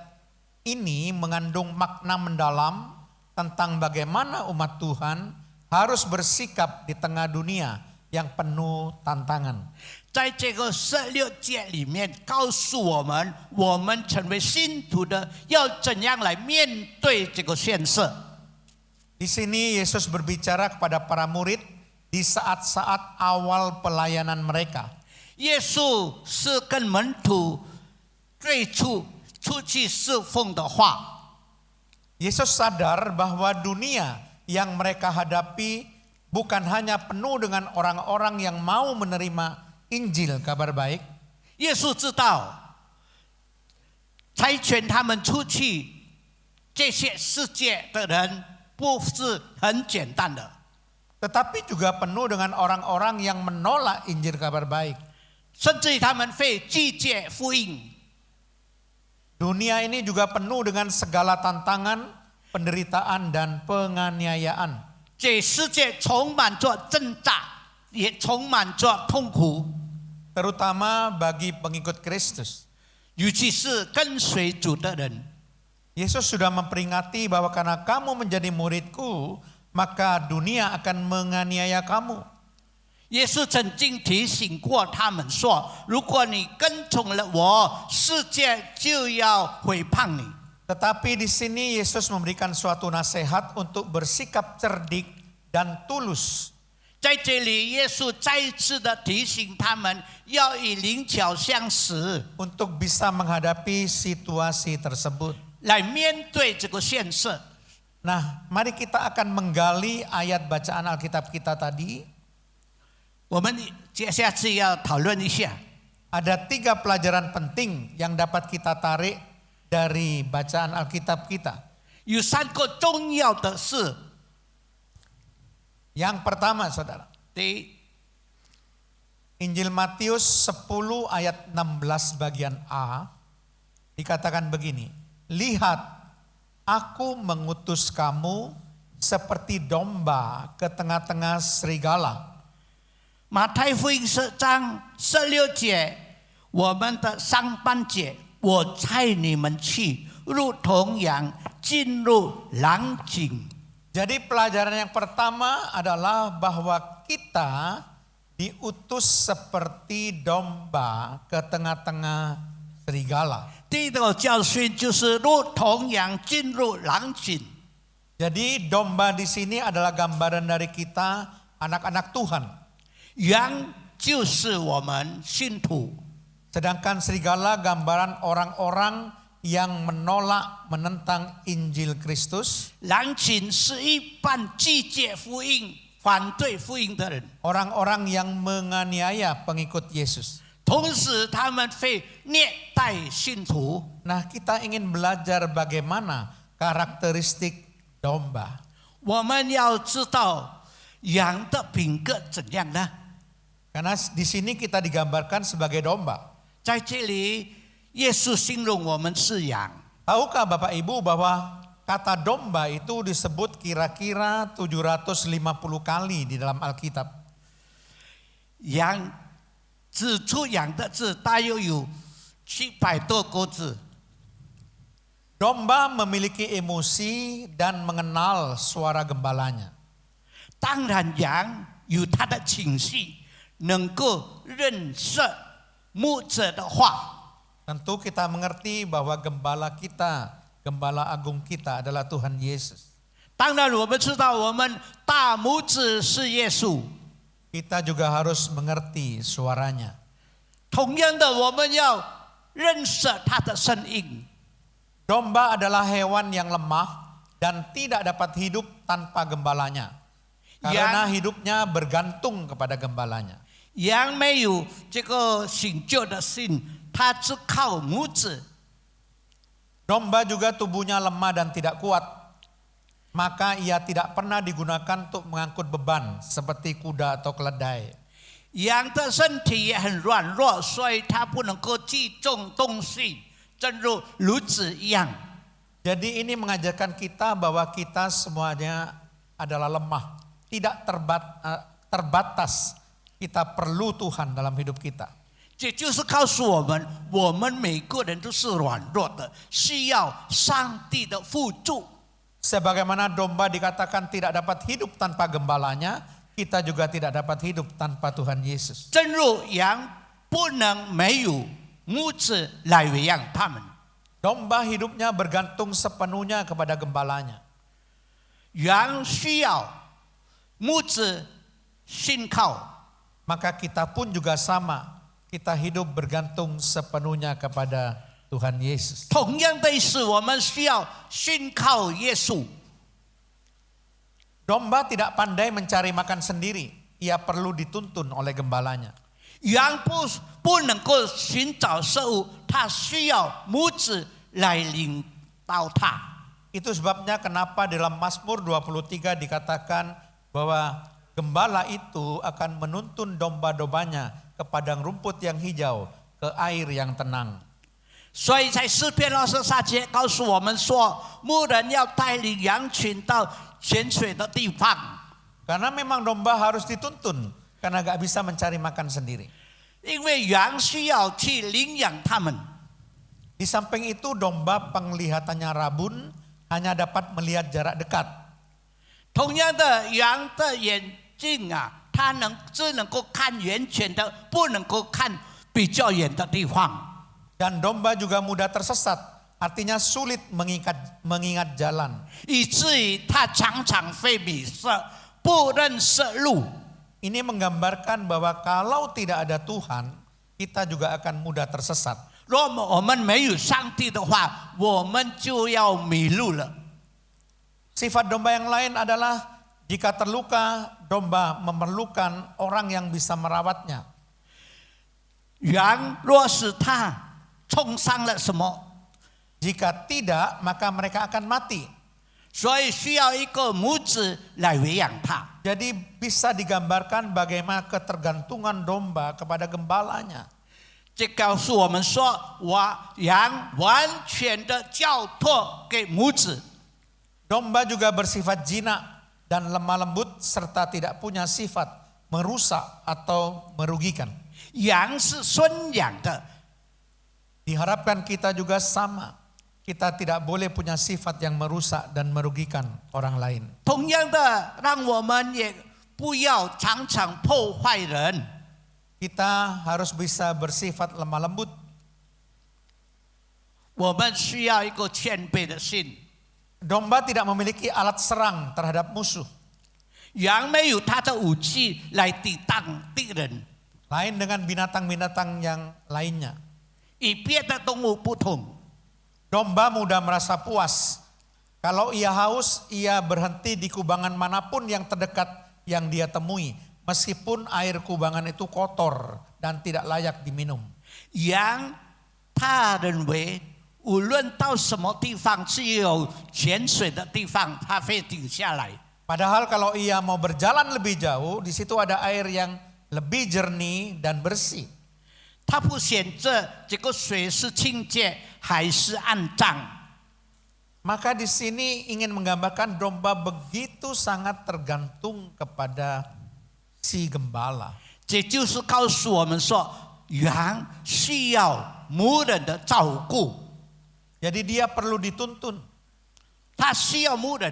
ini mengandung makna mendalam tentang bagaimana umat Tuhan harus bersikap di tengah dunia yang penuh tantangan. 在这个16节里面告诉我们，我们成为信徒的要怎样来面对这个现实。 Di sini Yesus berbicara kepada para murid di saat-saat awal pelayanan mereka. 耶稣是跟门徒最初出去侍奉的话， Yesus sadar bahwa dunia yang mereka hadapi bukan hanya penuh dengan orang-orang yang mau menerima Injil kabar baik. 耶稣知道差遣他们出去，这些世界的人不是很简单的。 Tetapi juga penuh dengan orang-orang yang menolak Injil kabar baik. 甚至于他们会拒绝福音。 Dunia ini juga penuh dengan segala tantangan, penderitaan dan penganiayaan. 这世界充满着挣扎，也充满着痛苦， Terutama bagi pengikut Kristus. 尤其是跟随主的人。 Yesus sudah memperingati bahwa karena kamu menjadi muridku, maka dunia akan menganiaya kamu. 耶稣曾经提醒过他们说：“如果你跟从了我，世界就要毁谤你。” Tetapi di sini Yesus memberikan suatu nasihat untuk bersikap cerdik dan tulus. 在这里，耶稣再一次的提醒他们，要以灵巧相识， Untuk bisa menghadapi situasi tersebut. 来面对这个现实。 Nah, mari kita akan menggali ayat bacaan Alkitab kita tadi. 我们接下去要讨论一下， Ada 3 pelajaran penting yang dapat kita tarik dari bacaan Alkitab kita. 有3个重要的事。 Yang pertama, saudara, 第一， Injil Matius 10 ayat 16 bagian A dikatakan begini. Lihat, aku mengutus kamu seperti domba ke tengah-tengah serigala. 马太福音10章16节，我们的上半节，我差你们去，如同羊进入狼井。 Jadi pelajaran yang pertama adalah bahwa kita diutus seperti domba ke tengah-tengah serigala. 第一个教训就是如同羊进入狼井。 Jadi domba di sini adalah gambaran dari kita anak-anak Tuhan. 羊就是我们信徒， Sedangkan serigala gambaran orang-orang yang menolak menentang Injil Kristus. 狼井是一般拒绝福音、反对福音的人， Orang-orang yang menganiaya pengikut Yesus. 同时他们会虐待信徒。 Nah, kita ingin belajar bagaimana karakteristik domba. 我们要知道羊的品格怎样呢？ Karena di sini kita digambarkan sebagai domba. 在这里，耶稣形容我们是羊。 Tahukah Bapak Ibu bahwa kata domba itu disebut kira-kira 750 kali di dalam Alkitab. 羊指出羊的字大约有700多个字。 Domba memiliki emosi dan mengenal suara gembalanya. 当然，羊有它的情绪，能够认识牧者的话。 Tentu kita mengerti bahwa gembala kita, gembala agung kita adalah Tuhan Yesus. 当然，我们知道我们大牧者是耶稣。 Kita juga harus mengerti suaranya. 同样的，我们要认识他的声音。 Domba adalah hewan yang lemah dan tidak dapat hidup tanpa gembalanya. Karena hidupnya bergantung kepada gembalanya. 羊没有这个醒觉的心，它只靠牧者。 Domba juga tubuhnya lemah dan tidak kuat. Maka ia tidak pernah digunakan untuk mengangkut beban seperti kuda atau keledai. 羊的身体也很软弱，所以它不能够记重东西，正如驴子一样。 Jadi ini mengajarkan kita bahwa kita semuanya adalah lemah, tidak terbatas. Kita perlu Tuhan dalam hidup kita. 这就是告诉我们，我们每个人都是软弱的，需要上帝的辅助。 Sebagaimana domba dikatakan tidak dapat hidup tanpa gembalanya, kita juga tidak dapat hidup tanpa Tuhan Yesus. 正如羊不能没有牧者来喂养他们， Domba hidupnya bergantung sepenuhnya kepada gembalanya. 羊需要牧者信靠。 Maka kita pun juga sama. Kita hidup bergantung sepenuhnya kepada Tuhan Yesus. 同样的是，我们需要信靠耶稣。 Domba tidak pandai mencari makan sendiri. Ia perlu dituntun oleh gembalanya. 羊不能够寻找食物，它需要牧者来领导他。 Itu sebabnya kenapa dalam Mazmur 23 dikatakan bahwa gembala itu akan menuntun domba-dombanya ke padang rumput yang hijau, ke air yang tenang. 所以在诗篇23节告诉我们说，牧人要带领羊群到泉水的地方。 Karena memang domba harus dituntun, karena gak bisa mencari makan sendiri. 因为羊需要去领养它们。 Di samping itu domba penglihatannya rabun, hanya dapat melihat jarak dekat. 同样的，羊的眼睛啊，它只能够看远远的，不能够看比较远的地方。 Dan domba juga mudah tersesat, artinya sulit mengingat jalan. 以至于它常常会迷失，不认识路。 Ini menggambarkan bahwa kalau tidak ada Tuhan, kita juga akan mudah tersesat. 若我们没有上帝的话，我们就要迷路了。 Sifat domba yang lain adalah jika terluka, domba memerlukan orang yang bisa merawatnya. 羊若是它冲伤了什么， Jika tidak, maka mereka akan mati. 所以需要一个母子来喂养它。 Jadi bisa digambarkan bagaimana ketergantungan domba kepada gembalanya. 这告诉我们说，羊完全的交托给母子。 Domba juga bersifat jinak dan lemah lembut serta tidak punya sifat merusak atau merugikan. 羊是顺养的， Diharapkan kita juga sama. Kita tidak boleh punya sifat yang merusak dan merugikan orang lain. 同样的，让我们也不要常常破坏人。 Kita harus bisa bersifat lemah lembut. 我们需要一个谦卑的心。 Domba tidak memiliki alat serang terhadap musuh. 羊没有它的武器来抵挡敌人， Lain dengan binatang-binatang yang lainnya. 与别的动物不同。 Domba mudah merasa puas. Kalau ia haus, ia berhenti di kubangan manapun yang terdekat yang dia temui. Meskipun air kubangan itu kotor dan tidak layak diminum. 羊，他认为无论到什么地方，只有泉水的地方，它会停下来。 Padahal kalau ia mau berjalan lebih jauh, di situ ada air yang lebih jernih dan bersih. 他不选择这个水是清洁还是肮脏。 Maka di sini ingin menggambarkan domba begitu sangat tergantung kepada si gembala. 这就是告诉我们说，羊需要牧人的照顾， Jadi dia perlu dituntun. 它需要牧人。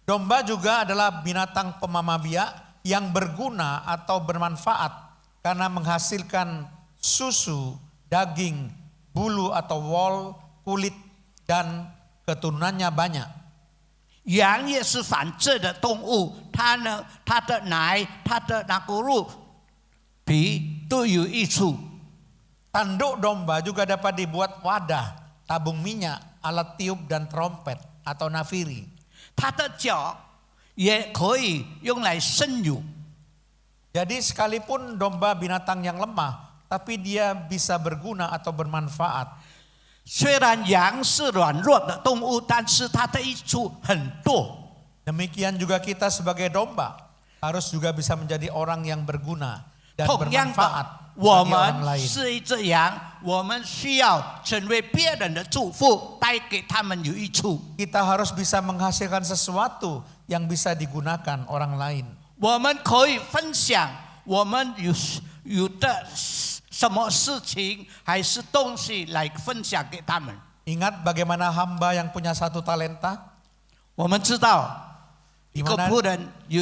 Domba juga adalah binatang pemamah biak yang berguna atau bermanfaat karena menghasilkan susu, daging, bulu atau wol, kulit, dan keturunannya banyak. 羊也是反射的动物，它的奶、它的那个肉皮都有益处。 Tanduk domba juga dapat dibuat wadah, tabung minyak, alat tiup, dan trompet atau nafiri. 它的脚也可以用来生乳。 Jadi sekalipun domba binatang yang lemah, tapi dia bisa berguna atau bermanfaat. 虽然羊是软弱的动物，但是它的益处很多。 Demikian juga kita sebagai domba harus juga bisa menjadi orang yang berguna dan 同样 bermanfaat 的，我 bagi orang 们 lain. 是一只羊，我们需要成为别人的祝福，带给他们有益处。 Kita harus bisa menghasilkan sesuatu yang bisa digunakan orang lain. 我们可以分享我们有的什么事情还是东西来分享给他们。 Ingat bagaimana hamba yang punya 1 talenta? 我们知道一个 Dimana- 仆人有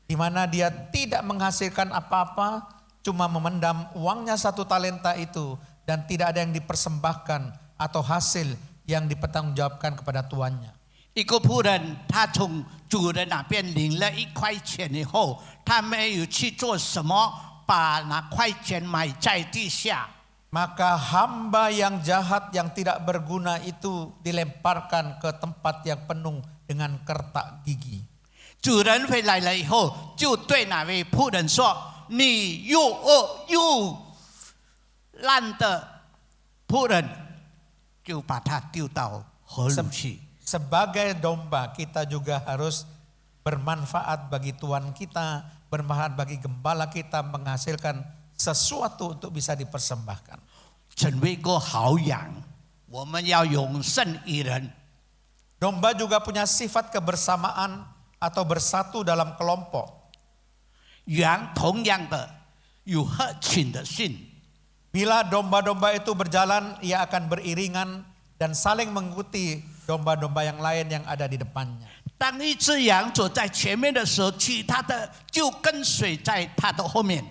di mana dia tidak menghasilkan apa-apa, cuma memendam uangnya 1 talenta itu dan tidak ada yang dipersembahkan atau hasil yang dipertanggungjawabkan kepada tuannya. 一个仆人，他从主人那边领了1块钱以后，他没有去做什么，把那块钱埋在地下。 Maka hamba yang jahat yang tidak berguna itu dilemparkan ke tempat yang penuh dengan kertak gigi. 主人回来了以后，就对那位仆人说：“你又恶又烂的仆人，就把它丢到河里去。 Sebagai domba kita juga harus bermanfaat bagi Tuhan kita, bermanfaat bagi gembala kita, menghasilkan sesuatu untuk bisa dipersembahkan. 成为一个好羊，我们要永胜一人。 Domba juga punya sifat kebersamaan atau bersatu dalam kelompok. 羊同样的有合群的性， Bila domba-domba itu berjalan, ia akan beriringan dan saling mengikuti domba-domba yang lain yang ada di depannya. 当一只羊走在前面的时候，其他的就跟随在它的后面。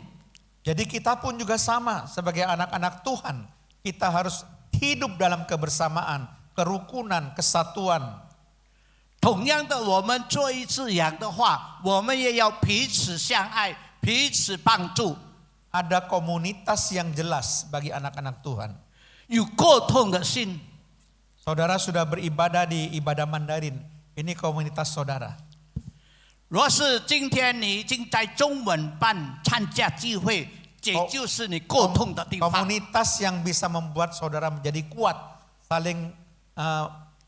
Jadi kita pun juga sama sebagai anak-anak Tuhan. Kita harus hidup dalam kebersamaan, kerukunan, kesatuan. 同样的，我们做一只羊的话，我们也要彼此相爱，彼此帮助， Ada komunitas yang jelas bagi anak-anak Tuhan. 有沟通的心。 Saudara sudah beribadah di ibadah Mandarin. Ini komunitas saudara. 若是今天你已经在中文班参加聚会，这就是你沟通的地方。 Komunitas yang bisa membuat saudara menjadi kuat, saling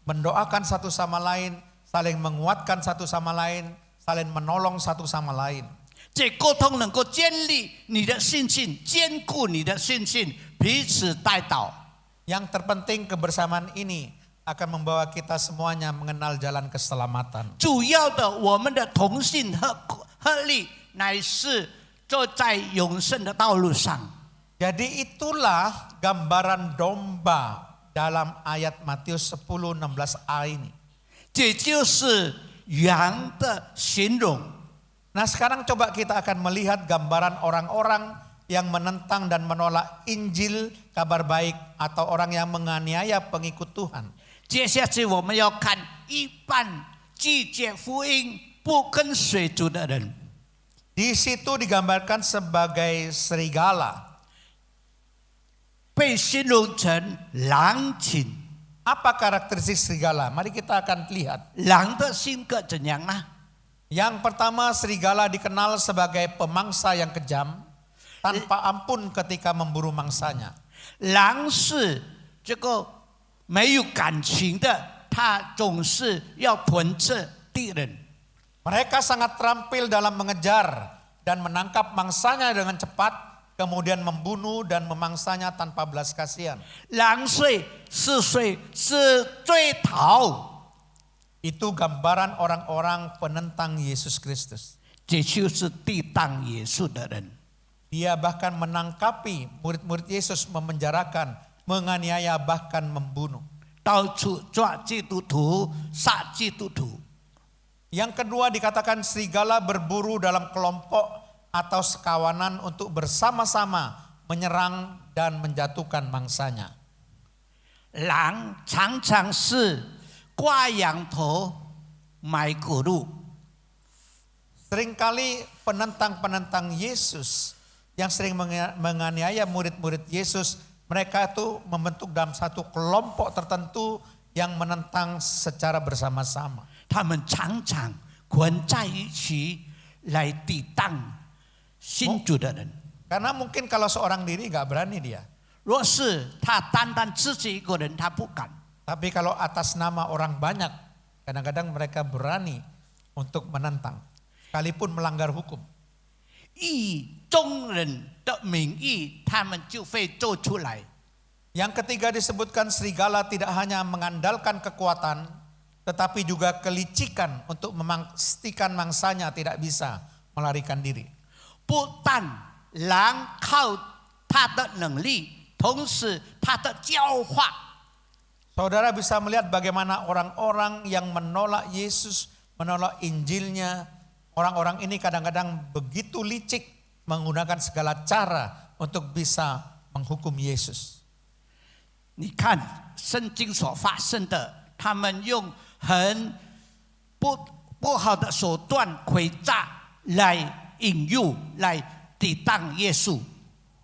mendoakan satu sama lain, saling menguatkan satu sama lain, saling menolong satu sama lain. 这沟通能够建立你的信心，坚固你的信心，彼此带导。 Yang terpenting kebersamaan ini akan membawa kita semuanya mengenal jalan keselamatan. 主要的，我们的同心合力，乃是走在永生的道路上。 Jadi itulah gambaran domba dalam ayat Matius 10:16a ini. 这就是羊的形容。 Nah sekarang coba kita akan melihat gambaran orang-orang yang menentang dan menolak Injil, kabar baik, atau orang yang menganiaya pengikut Tuhan. 接下去我们要看一般拒绝福音、不跟随主的人。 Di situ digambarkan sebagai serigala. 被形容成狼群。 Apa karakteristik serigala? Mari kita akan lihat. 狼的性格怎样呢？ Yang pertama, serigala dikenal sebagai pemangsa yang kejam, tanpa ampun ketika memburu mangsanya. 狼是这个没有感情的，他总是要吞噬敌人。 Mereka sangat terampil dalam mengejar dan menangkap mangsanya dengan cepat, kemudian membunuh dan memangsanya tanpa belas kasihan. 狼睡是睡是追逃， Itu gambaran orang-orang penentang Yesus Kristus. 这就是抵挡耶稣的人。 Dia bahkan menangkapi murid-murid Yesus, memenjarakan, menganiaya, bahkan membunuh. 到处抓基督徒、杀基督徒。 Yang kedua dikatakan serigala berburu dalam kelompok atau sekawanan untuk bersama-sama menyerang dan menjatuhkan mangsanya. 狼常常是挂羊头卖狗肉。 Seringkali penentang-penentang Yesus yang sering menganiaya murid-murid Yesus, mereka itu membentuk dalam satu kelompok tertentu yang menentang secara bersama-sama. 他们常常混在一起来抵挡信主的人。 Karena mungkin kalau seorang diri nggak berani dia. 若是他单单自己一个人，他不敢。 Tapi kalau atas nama orang banyak, kadang-kadang mereka berani untuk menentang, sekalipun melanggar hukum. 以众人的名义，他们就会做出来。 Yang ketiga disebutkan serigala tidak hanya mengandalkan kekuatan, tetapi juga kelicikan untuk memastikan mangsanya tidak bisa melarikan diri. 不但狼靠他的能力，同时他的教化。 Saudara bisa melihat bagaimana orang-orang yang menolak Yesus, menolak Injilnya. Orang-orang ini kadang-kadang begitu licik menggunakan segala cara untuk bisa menghukum Yesus. 你看圣经所发生的，他们用很不好的手段诡诈来引诱，来抵挡耶稣。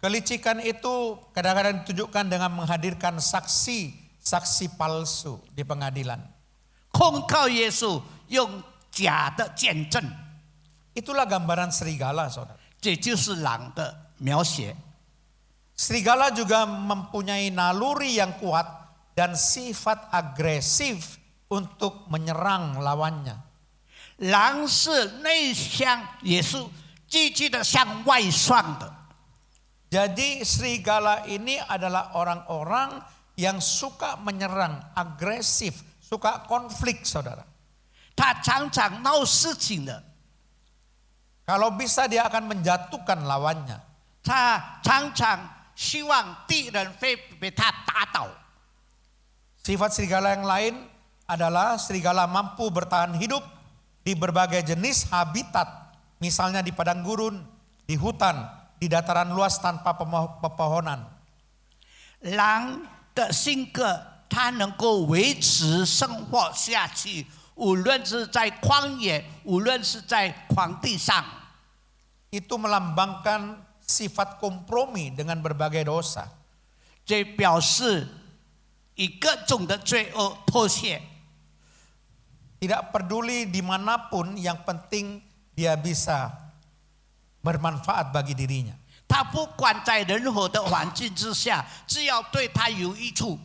Kelicikan itu kadang-kadang ditunjukkan dengan menghadirkan saksi palsu di pengadilan. 控告耶稣，用假的见证， Itulah gambaran serigala, saudara. 这就是狼的描写。 Serigala juga mempunyai naluri yang kuat dan sifat agresif untuk menyerang lawannya. 狼是内向，也是积极的向外向的。 Jadi serigala ini adalah orang-orang yang suka menyerang, agresif, suka konflik, saudara. 他常常闹事情的， Kalau bisa dia akan menjatuhkan lawannya. 他常常希望敌人会被他打倒。 Sifat serigala yang lain adalah serigala mampu bertahan hidup di berbagai jenis habitat. Misalnya di padang gurun, di hutan, di dataran luas tanpa pepohonan. 狼的性格，它能够维持生活下去，无论是在旷野，无论是在荒地上。 Itu melambangkan sifat kompromi dengan berbagai dosa. 这表示以各种的罪恶妥协， Tidak peduli dimanapun, yang penting dia bisa bermanfaat bagi dirinya. 他不管在任何的环境之下，只要对他有益处。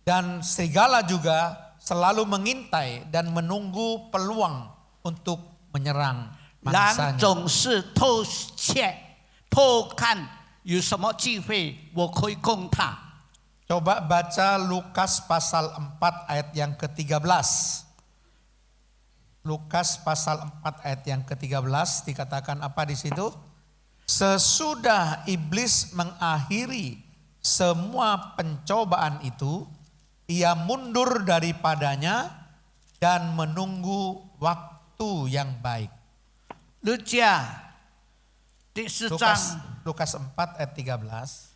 Dan serigala juga selalu mengintai dan menunggu peluang untuk menyerang 狼 mangsanya. 总是偷窃、偷看有什么机会，我可以攻他。 Coba baca Lukas pasal 4 ayat yang ke-13. Lukas pasal 4 ayat yang ke-13 dikatakan apa di situ? Sesudah iblis mengakhiri semua pencobaan itu, ia mundur daripadanya dan menunggu waktu yang baik. 路加第4章 Lukas 4 ayat 13.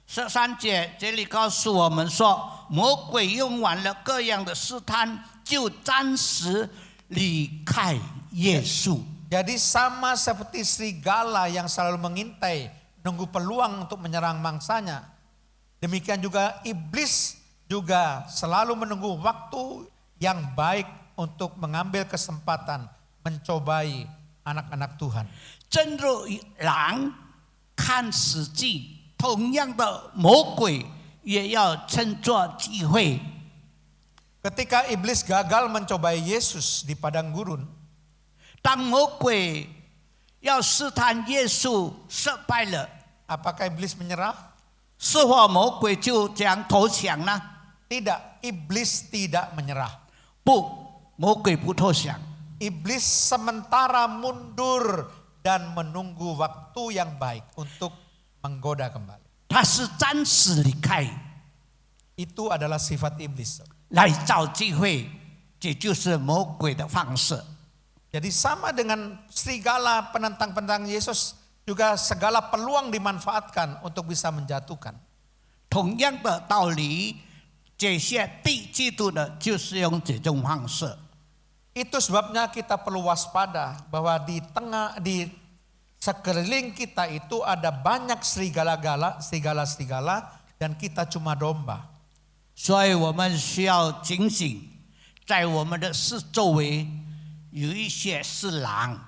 13节，这里告诉我们说，魔鬼用完了各样的试探，就暂时离开耶稣。 Jadi sama seperti serigala yang selalu mengintai, nunggu peluang untuk menyerang mangsanya. Demikian juga iblis juga selalu menunggu waktu yang baik untuk mengambil kesempatan mencobai anak-anak Tuhan. 正如狼看实际，同样的魔鬼也要趁着机会。 Ketika iblis gagal mencobai Yesus di padang gurun, 当魔鬼要试探耶稣失败了， apakah iblis menyerah? 是否魔鬼就这样投降呢？ Tidak, iblis tidak menyerah. 不，魔鬼不投降。 Iblis sementara mundur dan menunggu waktu yang baik untuk menggoda kembali. 他是暂时离开， Itu adalah sifat iblis. 来找机会，这就是魔鬼的方式。 Jadi sama dengan serigala penentang-penentang Yesus, juga segala peluang dimanfaatkan untuk bisa menjatuhkan. 同样的道理，这些敌基督的就是用这种方式。 Itu sebabnya kita perlu waspada bahwa di sekeliling kita itu ada banyak serigala-serigala dan kita cuma domba. 所以我们需要警醒，在我们的四周围有一些是狼。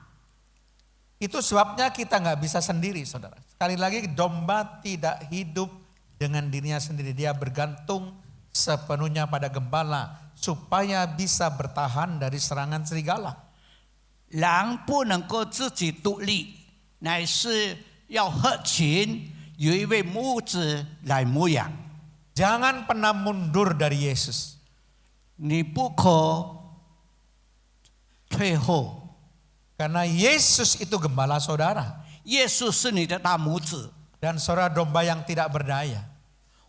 Itu sebabnya kita nggak bisa sendiri, saudara. Sekali lagi, domba tidak hidup dengan dirinya sendiri. Dia bergantung sepenuhnya pada gembala supaya bisa bertahan dari serangan serigala. 狼不能够自己独立，乃是要合群，有一位牧者来牧养。 Jangan pernah mundur dari Yesus. 你不可退后， Karena Yesus itu gembala saudara. 耶稣是你的大拇指。 Dan saudara domba yang tidak berdaya.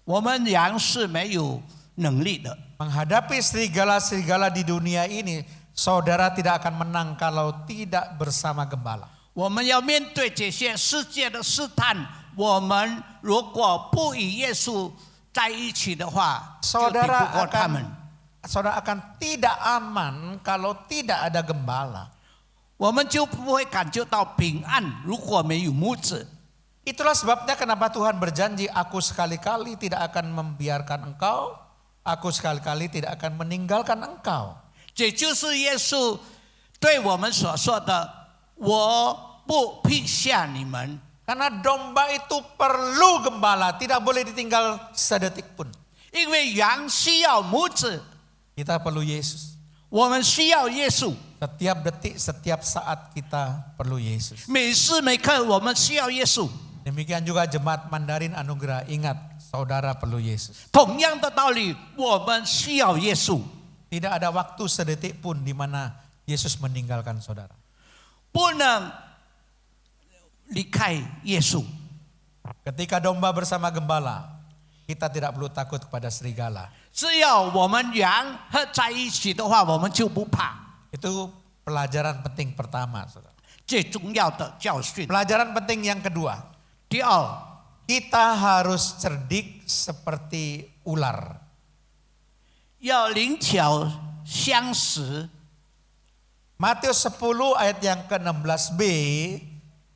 我们羊是没有能力的， Menghadapi serigala-serigala di dunia ini, saudara tidak akan menang kalau tidak bersama gembala. 我们要面对这些世界的试探。我们如果不与耶稣在一起的话，就敌不过他们。 Saudara akan tidak aman kalau tidak ada gembala. 我们就不会感觉到平安。如果没有牧者， Itulah sebabnya kenapa Tuhan berjanji, aku sekali-kali tidak akan membiarkan engkau, aku sekali-kali tidak akan meninggalkan engkau. 这就是耶稣对我们所说的：“我不撇下你们。” Karena domba itu perlu gembala, tidak boleh ditinggal sedetik pun. 因为羊需要母子， Kita perlu Yesus. 我们需要耶稣。 Setiap detik, setiap saat kita perlu Yesus. 每时每刻我们需要耶稣。 Demikian juga Jemaat Mandarin Anugerah, ingat saudara perlu Yesus. 同样的道理，我们需要耶稣。 Tidak ada waktu sedetik pun di mana Yesus meninggalkan saudara. 不能离开耶稣。 Ketika domba bersama gembala, kita tidak perlu takut kepada serigala. 只要我们羊合在一起的话，我们就不怕。 Itu pelajaran penting pertama, saudara. 最重要的教训。 Pelajaran penting yang kedua, 第二， kita harus cerdik seperti ular. 要灵巧相识。 Matius 10 ayat yang ke-16b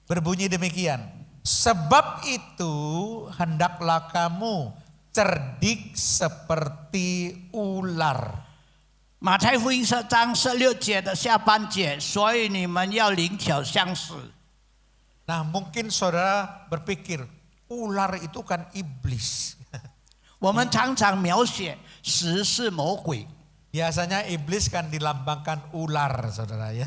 berbunyi demikian. Sebab itu hendaklah kamu cerdik seperti ular. 马太福音10章16节的下半节，所以你们要灵巧相识。 Nah, mungkin saudara berpikir, ular itu kan iblis. 我们常常描写十是魔鬼， Biasanya iblis kan dilambangkan ular, saudara ya.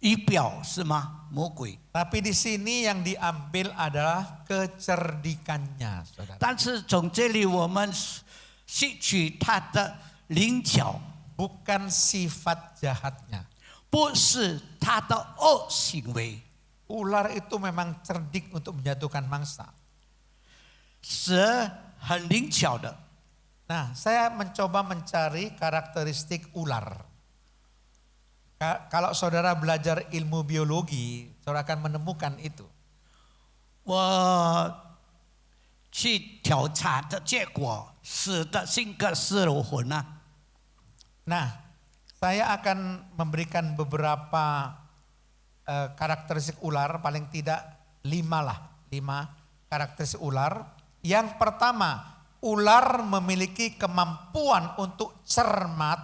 仪表是吗？魔鬼。 Tapi di sini yang diambil adalah kecerdikannya, saudara. 但是从这里我们吸取他的灵巧， Bukan sifat jahatnya. 不是他的恶行为。 Ular itu memang cerdik untuk menjatuhkan mangsa. 蛇很灵巧的。 Nah, saya mencoba mencari karakteristik ular. Kalau saudara belajar ilmu biologi, saudara akan menemukan itu. 我去调查的结果，蛇的性格是如何呢？ Nah, saya akan memberikan beberapa karakteristik ular, paling tidak 5 karakteristik ular. Yang pertama, ular memiliki kemampuan untuk cermat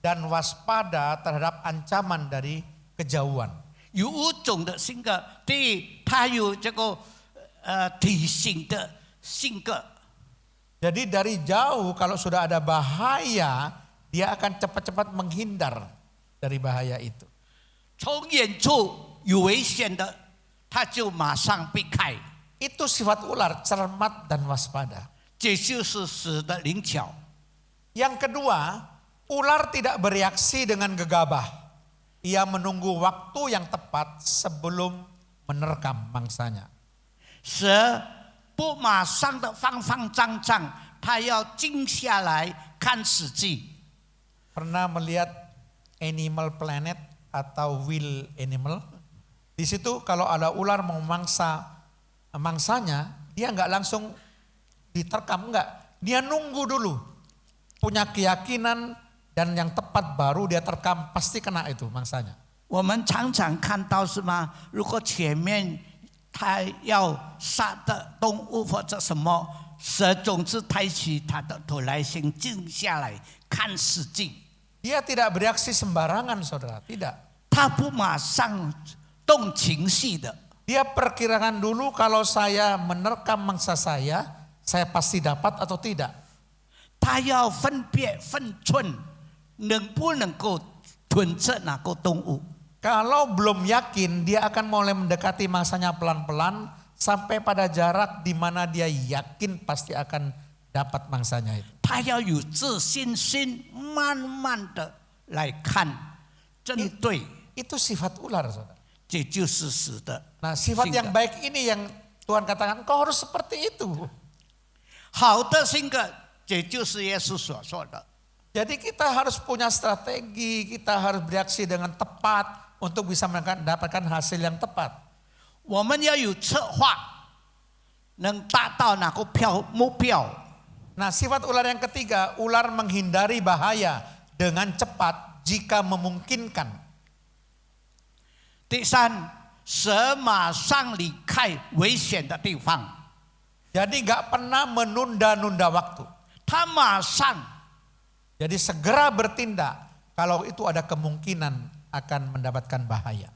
dan waspada terhadap ancaman dari kejauhan. 有5种的性格，第一，它有这个体型的性格。 Jadi dari jauh kalau sudah ada bahaya, dia akan cepat-cepat menghindar dari bahaya itu. 从远处有危险的，它就马上避开。 Itu sifat ular, cermat dan waspada. 这就是蛇的灵巧。 Yang kedua, ular tidak bereaksi dengan gegabah. Ia menunggu waktu yang tepat sebelum menerkam mangsanya. 蛇不马上的慌慌张张，它要静下来看时机。 Pernah melihat Animal Planet atau Wild Animal? Di situ kalau ada ular mau mangsanya, dia nggak langsung diterkam, enggak. Dia nunggu dulu. Punya keyakinan dan yang tepat baru dia terkam, pasti kena itu mangsanya. 我们常常看到是吗？如果前面它要杀的动物或者什么，蛇总是抬起它的头来，先静下来看时机。 Dia tidak bereaksi sembarangan, saudara, tidak. 它不马上动情绪的， Dia perkirakan dulu kalau saya menerkam mangsa saya pasti dapat atau tidak. 它要分辨分寸，能不能够吞这哪个动物。 Kalau belum yakin, dia akan mulai mendekati mangsanya pelan-pelan sampai pada jarak di mana dia yakin pasti akan dapat mangsanya itu. 他要有自信心，慢慢的来看，针对， Itu sifat ular, saudara. 这就是死的。 Nah, sifat yang baik ini yang Tuhan katakan, kau harus seperti itu. 好的性格，这就是耶稣所说的。 Jadi kita harus punya strategi, kita harus bereaksi dengan tepat untuk bisa mendapatkan hasil yang tepat. 我们要有策划，能达到哪个目标。 Nah, sifat ular yang ketiga, ular menghindari bahaya dengan cepat jika memungkinkan. 第三，蛇马上离开危险的地方， Jadi gak pernah menunda-nunda waktu. 它马上 Jadi segera bertindak kalau itu ada kemungkinan akan mendapatkan bahaya.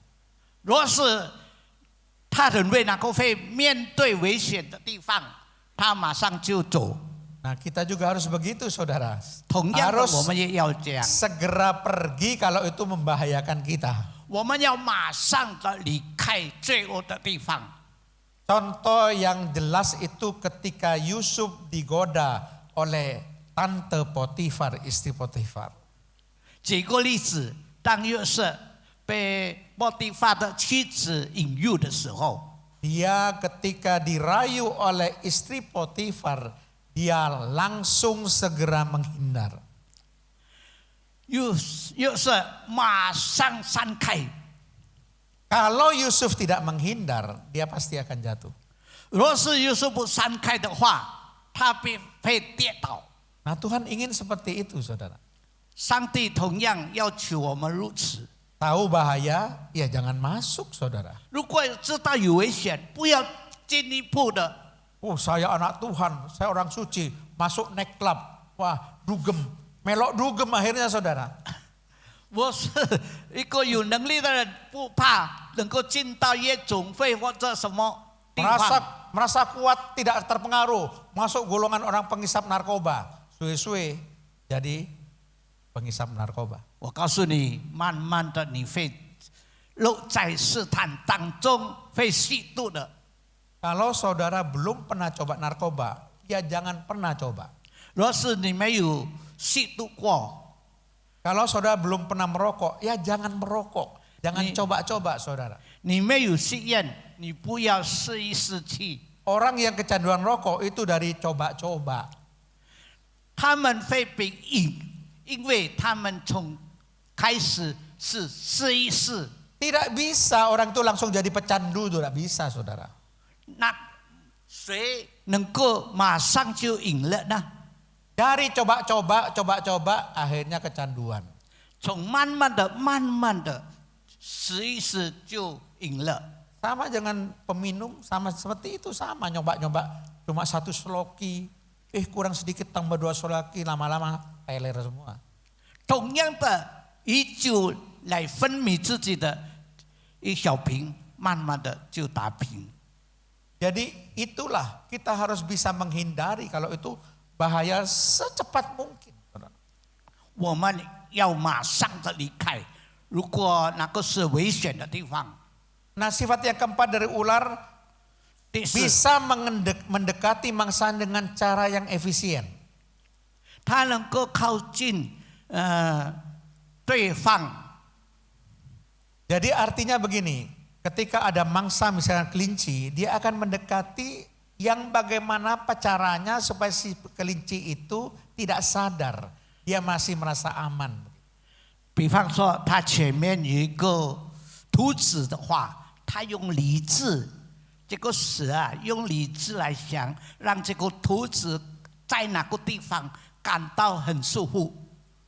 若是他认为那个会面对危险的地方，他马上就走。Nah, kita juga harus begitu, saudara. 同样的， Harus 我们也要这样， segera pergi kalau itu membahayakan kita. 我们要马上的离开罪恶的地方。 Contoh yang jelas itu ketika Yusuf digoda oleh tante Potifar, istri Potifar. 举个例子，当约瑟被波提法的妻子引诱的时候， Dia ketika dirayu oleh istri Potifar, dia langsung segera menghindar. 约瑟马上闪开。 Kalau Yusuf tidak menghindar, dia pasti akan jatuh. 若是约瑟不闪开的话，他会跌倒。 Nah, Tuhan ingin seperti itu, saudara. 上帝同样要求我们如此。 Tahu bahaya, ya jangan masuk, saudara. 如果知道有危险，不要进一步的。 Oh, saya anak Tuhan, saya orang suci, masuk night club. Wah, dugem, melok dugem akhirnya, saudara. 我是一个有能力的人，不怕能够进到夜总会或者什么地方。 Merasa kuat, tidak terpengaruh, masuk golongan orang penghisap narkoba. Suwe-suwe jadi penghisap narkoba. 我告诉你，慢慢的你会落在试探当中，会吸毒的。 Kalau saudara belum pernah coba narkoba, ya jangan pernah coba. 若是你没有吸毒过， Kalau saudara belum pernah merokok, ya jangan merokok. Jangan coba-coba, saudara. 你没有吸烟，你不要试一试去。 Orang yang kecanduan rokok itu dari coba-coba. 他们会被瘾，因为他们从开始是试一试。 Tidak bisa orang itu langsung jadi pecandu, tidak bisa, saudara. 那谁能够马上就赢了呢？ Dari coba-coba, akhirnya kecanduan. 从慢慢的试一试就赢了。 Sama dengan peminum, sama seperti itu, sama nyoba-nyoba. Cuma satu sloki, kurang sedikit tambah 2 sloki, lama-lama teler semua. 同样的，以酒来分泌自己的一小瓶，慢慢的就打平。 Jadi itulah kita harus bisa menghindari kalau itu bahaya secepat mungkin. 我们要马上的离开，如果那个是危险的地方。 Nah, sifat yang keempat dari ular 第四， bisa mendekati mangsa dengan cara yang efisien. 它能够靠近对方。 Jadi artinya begini, ketika ada mangsa misalnya kelinci, dia akan mendekati yang bagaimana caranya supaya si kelinci itu tidak sadar, dia masih merasa aman. 比方说，它前面有一个兔子的话，它用理智，这个蛇啊，用理智来想，让这个兔子在哪个地方感到很舒服。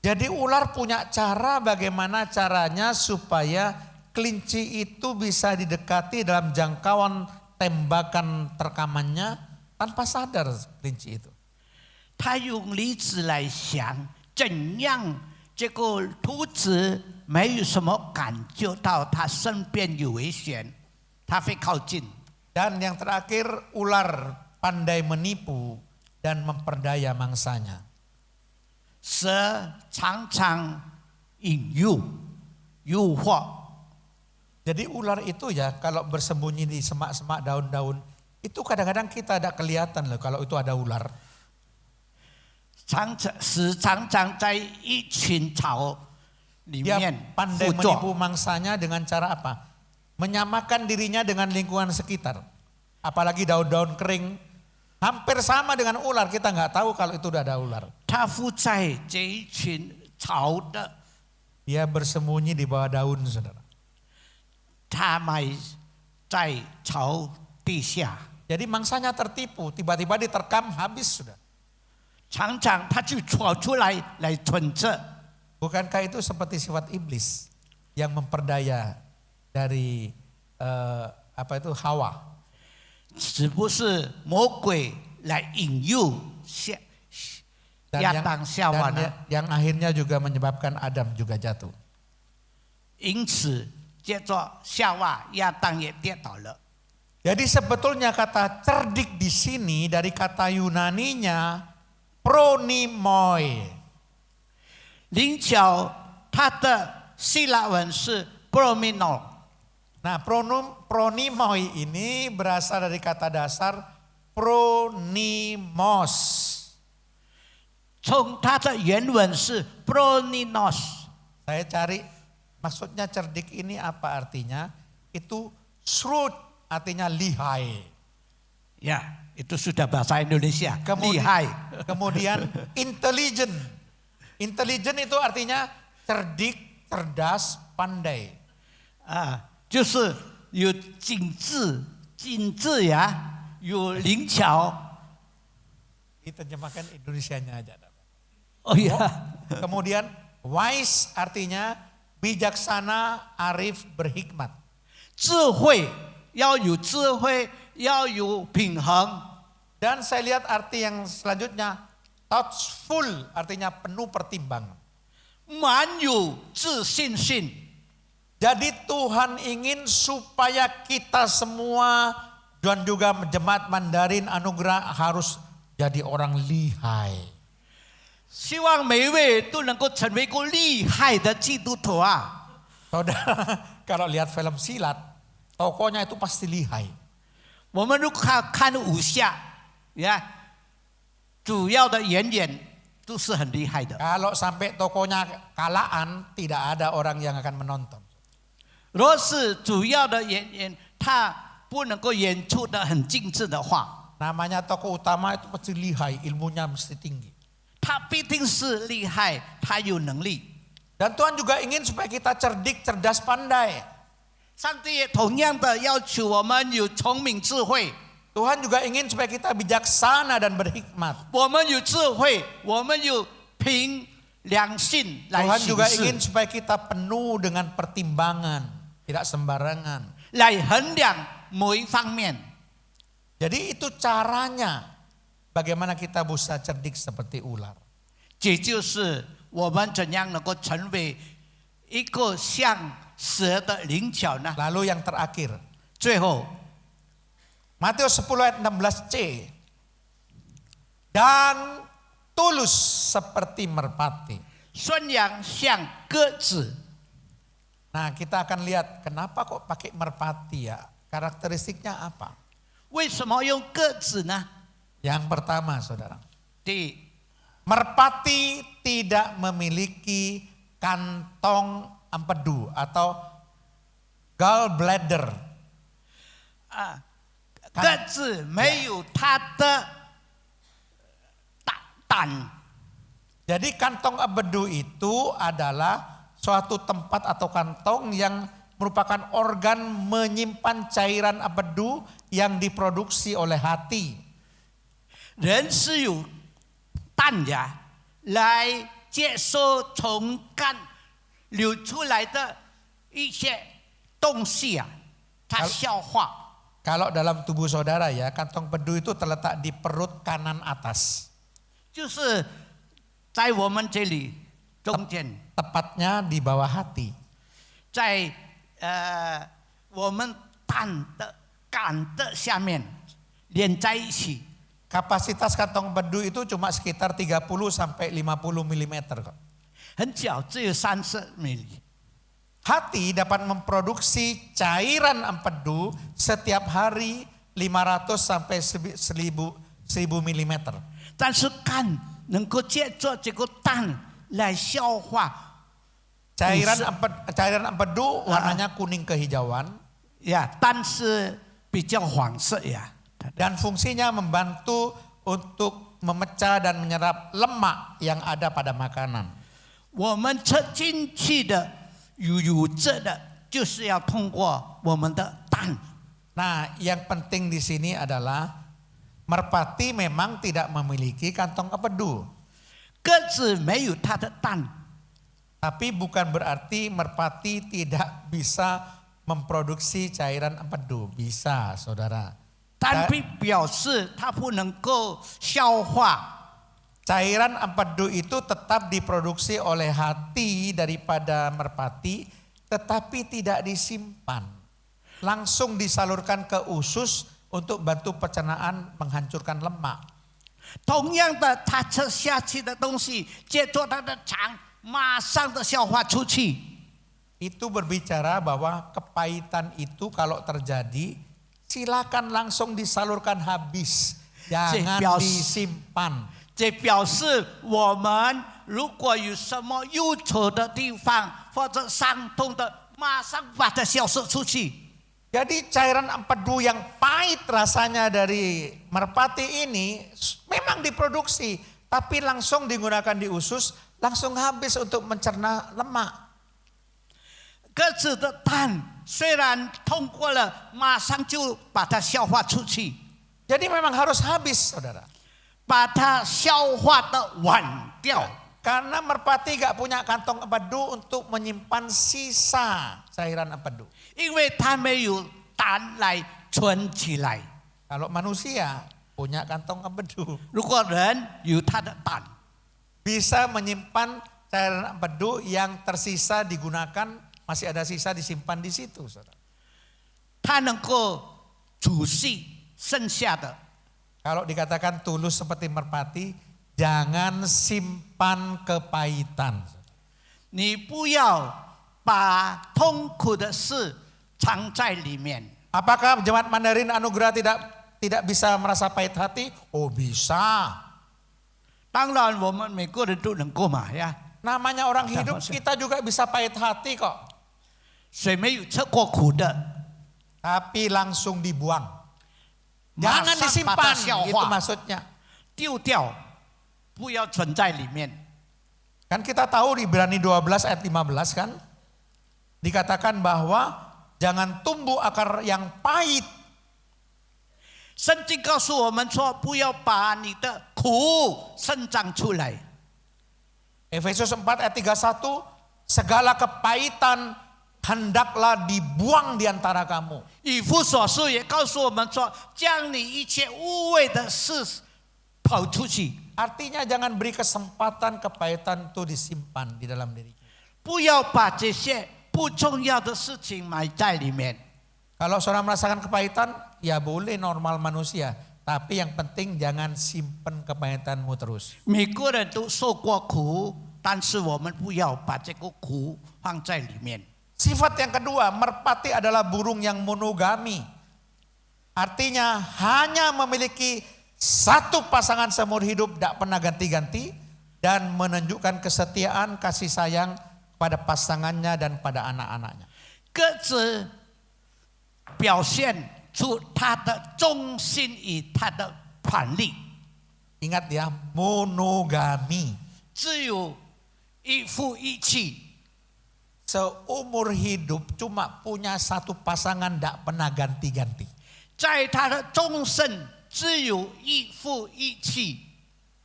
Jadi ular punya cara bagaimana caranya supaya kelinci itu bisa didekati dalam jangkauan tembakan terkamannya tanpa sadar kelinci itu. 他用理智来想，怎样这个兔子没有什么感觉到它身边有危险，它会靠近。 Dan yang terakhir, ular pandai menipu dan memperdaya mangsanya. 蛇常常引诱、诱惑。 Jadi ular itu ya kalau bersembunyi di semak-semak daun-daun, itu kadang-kadang kita ada kelihatan loh kalau itu ada ular. 常常在一群草里 Dia 面 pandai 附着。 menipu mangsanya dengan cara apa? Menyamakan dirinya dengan lingkungan sekitar. Apalagi daun-daun kering, hampir sama dengan ular, kita nggak tahu kalau itu udah ada ular. 它附在这一群草的， Dia bersembunyi di bawah daun, saudara. 它埋在草地下。 Jadi mangsanya tertipu, tiba-tiba diterkam, habis sudah. 常常它就跑出来吞着。 Bukankah itu seperti sifat iblis yang memperdaya dari Hawa? 是不是魔鬼来引诱亚当夏娃呢？ yang akhirnya juga menyebabkan Adam juga jatuh. 因此，接着夏娃、亚当也跌倒了。 Jadi sebetulnya kata cerdik di sini dari kata Yunaninya pronimoi. 灵巧它的希腊文是 promino， Nah, pronimoi ini berasal dari kata dasar pronimos. 从它的原文是 proninos。 Saya cari maksudnya cerdik ini apa artinya? Itu shrewd, artinya lihai. Ya, itu sudah bahasa Indonesia. Lihai. Kemudian intelligent. Intelligent itu artinya cerdik, cerdas, pandai. 就是有精致呀，有灵巧。 Diterjemahkan Indonesianya aja. Oh ya. Kemudian wise artinya bijaksana, arif, berhikmat. 智慧要有智慧，要有平衡。 Dan saya lihat arti yang selanjutnya, thoughtful artinya penuh pertimbangan. 满有自信心。 Jadi Tuhan ingin supaya kita semua dan juga jemaat Mandarin Anugerah harus jadi orang lihai. 希望每一位都能够成为一个厉害的基督徒啊！ Saudara, kalau lihat film silat, tokohnya itu pasti lihai. 我们如果看武侠，呀，主要的演员都是很厉害的。 Kalau sampai tokohnya kalaan, tidak ada orang yang akan menonton. 若是主要的演员他不能够演出的很精致的话， Namanya tokoh utama itu pasti lihai, ilmunya mesti tinggi. 他必定是厉害，他有能力。 Dan Tuhan juga ingin supaya kita cerdik, cerdas, pandai. 上帝也同样的要求我们有聪明智慧。 Tuhan juga ingin supaya kita bijaksana dan berhikmat. 我们有智慧，我们有凭良心来 Tuhan 行 juga 事， ingin supaya kita penuh dengan pertimbangan, tidak sembarangan. 来衡量某一方面。 Jadi itu caranya bagaimana kita bisa cerdik seperti ular. 这就是我们怎样能够成为一个像蛇的灵巧呢？ Lalu yang terakhir, 最后， Matius 10 ayat 16c. Dan tulus seperti merpati. 宣扬像鸽子。 Nah, kita akan lihat kenapa kok pakai merpati ya? Karakteristiknya apa? 为什么用鸽子呢？ Yang pertama, Saudara. 第一， Merpati tidak memiliki kantong empedu atau gallbladder. 鸽子没有它的胆。 Jadi kantong empedu itu adalah suatu tempat atau kantong yang merupakan organ menyimpan cairan empedu yang diproduksi oleh hati. 人是有蛋呀，来接收从肝流出来的一些东西啊，它消化。 Kalau dalam tubuh saudara ya, kantong empedu itu terletak di perut kanan atas. 就是在我们这里中间， Tepatnya di bawah hati. 在我们肝的下面连在一起。 Kapasitas kantong empedu itu cuma sekitar 30 sampai 50 mm kok. 很小，只有30 mili。 Hati dapat memproduksi cairan empedu setiap hari 500 sampai 1000 mm. 但是肝能够借着这个蛋来消化。 Cairan empedu warnanya kuning kehijauan. 呀，但是比较黄色呀。 Dan fungsinya membantu untuk memecah dan menyerap lemak yang ada pada makanan. 我们吃进去的有质的，就是要通过我们的蛋。 Nah, yang penting di sini adalah merpati memang tidak memiliki kantong empedu. 鸽子没有它的蛋， Tapi bukan berarti merpati tidak bisa memproduksi cairan empedu. Bisa, saudara. 但并表示它不能够消化。 Cairan empedu itu tetap diproduksi oleh hati daripada merpati, tetapi tidak disimpan. Langsung disalurkan ke usus untuk bantu pencernaan menghancurkan lemak. 同样的，它吃下去的东西，接触它的肠，马上的消化出去。 Itu berbicara bahwa kepahitan itu kalau terjadi, silakan langsung disalurkan habis, jangan disimpan. 这表示我们如果有什么忧愁的地方或者伤痛的，马上把它消失出去。 Jadi cairan empedu yang pahit rasanya dari merpati ini memang diproduksi, tapi langsung digunakan di usus, langsung habis untuk mencerna lemak. 鸽子的蛋虽然通过了，马上就把它消化出去， Jadi memang harus habis, saudara. 把它消化的完掉。 Karena merpati gak punya kantong empedu untuk menyimpan sisa cairan empedu. 因为它没有蛋来存起来。 Kalau manusia punya kantong empedu, 如果人有它的蛋， bisa menyimpan cairan empedu yang tersisa digunakan, masih ada sisa disimpan di situ, saudara. 它能够储蓄剩下的。 Kalau dikatakan tulus seperti merpati, jangan simpan kepahitan. 你不要把痛苦的事藏在里面。 Apakah jemaat Mandarin Anugerah tidak bisa merasa pahit hati? Oh bisa. 当然，我们每个人都能够嘛呀。 Namanya orang hidup, kita juga bisa pahit hati kok. 谁没有吃过苦的？ Tapi langsung dibuang. 马 Jangan 上把它 disimpan, 消 itu 化， maksudnya. 丢掉，不要存在里面。 Kan kita tahu di Ibrani 12 ayat 15 kan. Dikatakan bahwa jangan tumbuh akar yang pahit. 圣经告诉我们说，不要把你的苦生长出来。 Efesus 4 ayat 31, segala kepahitan hendaklah dibuang di antara kamu. 以弗所书也告诉我们说，将你一切污秽的事跑出去， Artinya jangan beri kesempatan kepahitan itu disimpan di dalam diri. 不要把这些不重要的事情埋在里面。 Kalau saudara merasakan kepahitan, ya boleh normal manusia. Tapi yang penting jangan simpen kepahitanmu terus. 每个人都受过苦，但是我们不要把这个苦放在里面。 Sifat yang kedua, merpati adalah burung yang monogami. Artinya hanya memiliki satu pasangan seumur hidup, tidak pernah ganti-ganti. Dan menunjukkan kesetiaan, kasih sayang pada pasangannya dan pada anak-anaknya. 鸽子表现出它的忠心与它的权利， Ingat ya, monogami. 只有一夫一妻。 Seumur hidup cuma punya satu pasangan, tidak pernah ganti-ganti. 在他的终身只有一夫一妻。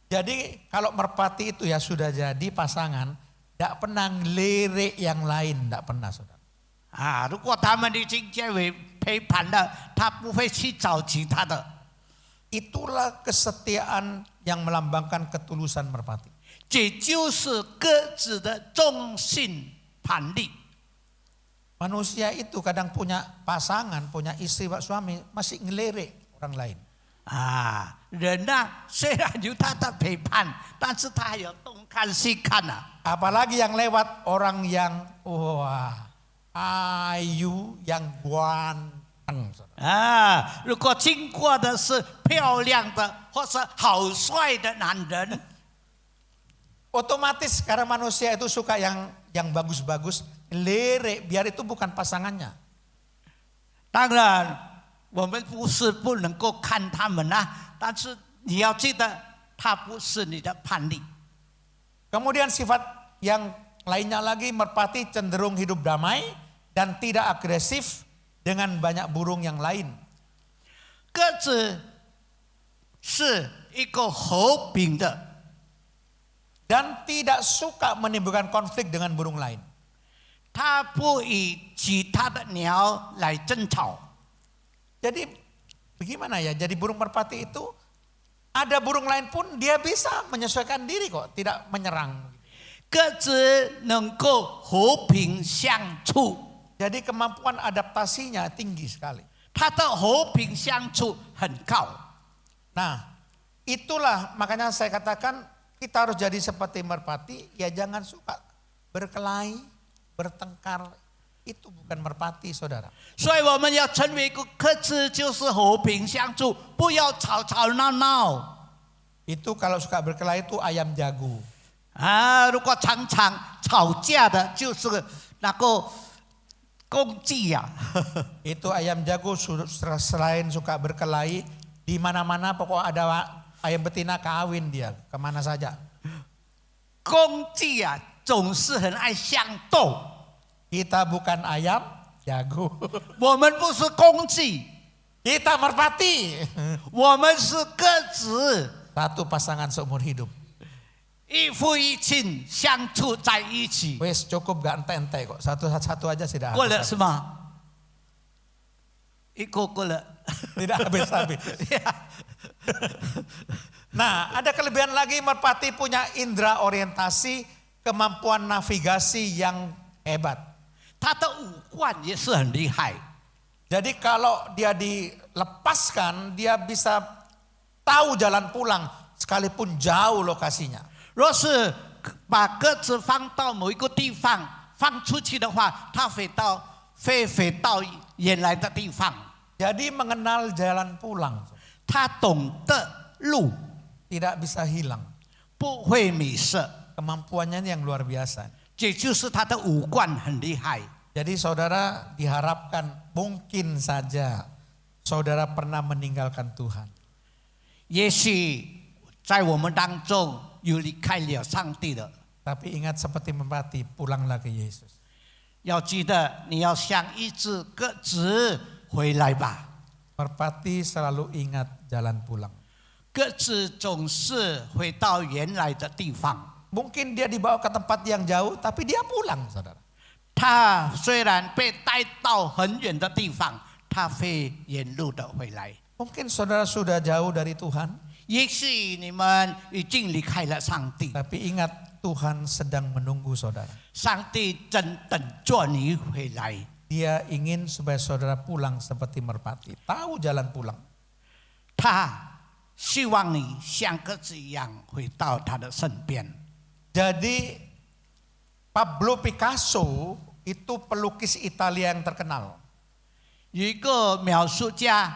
Jadi kalau merpati itu ya sudah jadi pasangan, tidak pernah ngelirik yang lain, tidak pernah, saudara. 啊，如果他们已经结为陪伴了，他不会去找其他的。 Itulah kesetiaan yang melambangkan ketulusan merpati. 这就是鸽子的忠信叛逆。 Manusia itu kadang punya pasangan, punya istri, suami, masih ngelirik orang lain. 啊，人呐、虽然有他的陪伴，但是他有东看西看呐、 Apalagi yang lewat orang yang wah ayu, yang ganteng. 啊，如果经过的是漂亮的或是好帅的男人， Otomatis karena manusia itu suka yang bagus-bagus, lirik biar itu bukan pasangannya. 当然我们不是不能够看他们啊，但是你要记得，他不是你的叛逆。 Kemudian sifat yang lainnya lagi, merpati cenderung hidup damai dan tidak agresif dengan banyak burung yang lain. 鸽子是一个和平的， Dan tidak suka menimbulkan konflik dengan burung lain. 它不与其他的鸟来争吵。 Jadi bagaimana ya, jadi burung merpati itu ada burung lain pun dia bisa menyesuaikan diri kok, tidak menyerang. 鸽子能够和平相处， Jadi kemampuan adaptasinya tinggi sekali. 它的和平相处很高。 Nah, Itulah makanya saya katakan kita harus jadi seperti merpati, ya jangan suka berkelahi, bertengkar. Itu bukan merpati, saudara. 所以我们要成为一个克制，就是和平相处，不要吵吵闹闹。 Itu kalau suka berkelahi itu ayam jago. 如果常常吵架的，就是那个公鸡呀。Itu ayam jago selain suka berkelahi, di mana-mana pokok ada ayam betina kawin dia, kemana saja. 公鸡呀，总是很爱相斗。 Kita bukan ayam jago. 我们不是公鸡， Kita merpati. 我们是鸽子， Satu pasangan seumur hidup. 一夫一妻相处在一起。 Wes cukup gak ente-ente kok. Satu-satu aja sudah 过了 habis. 是吗？一个过了。 Tidak habis-habis. Nah, ada kelebihan lagi merpati punya indera orientasi, kemampuan navigasi yang hebat. 他的五官也是很厉害。 Jadi kalau dia dilepaskan, dia bisa tahu jalan pulang sekalipun jauh lokasinya. 若是把鸽子放到某一个地方，放出去的话，它飞到原来的地方。 Jadi mengenal jalan pulang, 它懂得路， tidak bisa hilang. 不会迷失， Kemampuannya yang luar biasa. 这就是他的五官很厉害。 Jadi saudara diharapkan mungkin saja saudara pernah meninggalkan Tuhan. 也许在我们当中有离开了上帝的， Tapi ingat seperti merpati, pulanglah ke Yesus. 要记得你要像一只鸽子回来吧。 Merpati selalu ingat jalan pulang. 鸽子总是回到原来的地方。 Mungkin dia dibawa ke tempat yang jauh, tapi dia pulang, saudara. 它虽然被带到很远的地方，它会沿路的回来。 Mungkin saudara sudah jauh dari Tuhan, 也许你们已经离开了上帝， tapi ingat Tuhan sedang menunggu saudara. 上帝正等着你回来。 Dia ingin supaya saudara pulang seperti merpati, tahu jalan pulang. 他希望你像鸽子一样回到他的身边。 Jadi Pablo Picasso itu pelukis Italia yang terkenal. 有一个描述家，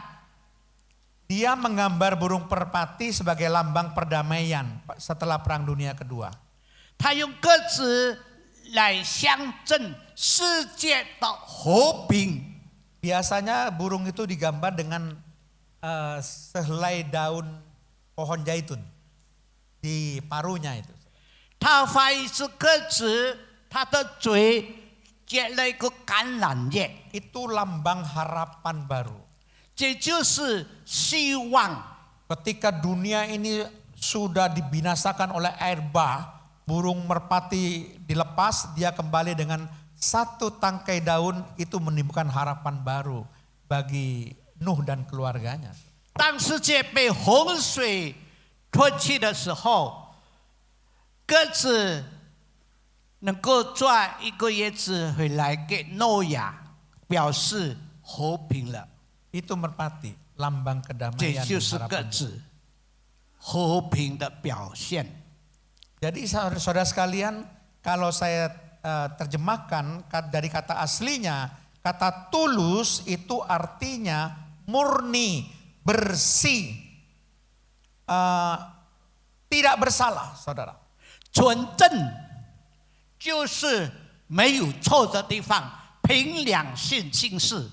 Dia menggambar burung merpati sebagai lambang perdamaian setelah Perang Dunia Kedua. 他用鸽子来象征世界的和平。 Biasanya burung itu digambar dengan sehelai daun pohon zaitun di paruhnya itu. 他画一只鸽子，它的嘴结了一个橄榄叶， Itu lambang harapan baru. 这就是希望。 Ketika dunia ini sudah dibinasakan oleh air bah, burung merpati dilepas, dia kembali dengan satu tangkai daun, itu menimbulkan harapan baru bagi Nuh dan keluarganya. 当世界被洪水吞去的时候，鸽子能够抓一个叶子回来给诺亚，表示和平了。 Itu merpati, lambang 这 kedamaian 就 dan 是鸽 harapan. 子和平的表现。 Jadi saudara sekalian, kalau saya terjemahkan dari kata aslinya, kata tulus itu artinya murni, bersih, tidak bersalah, saudara. 纯正就是没有错的地方，凭良心行事。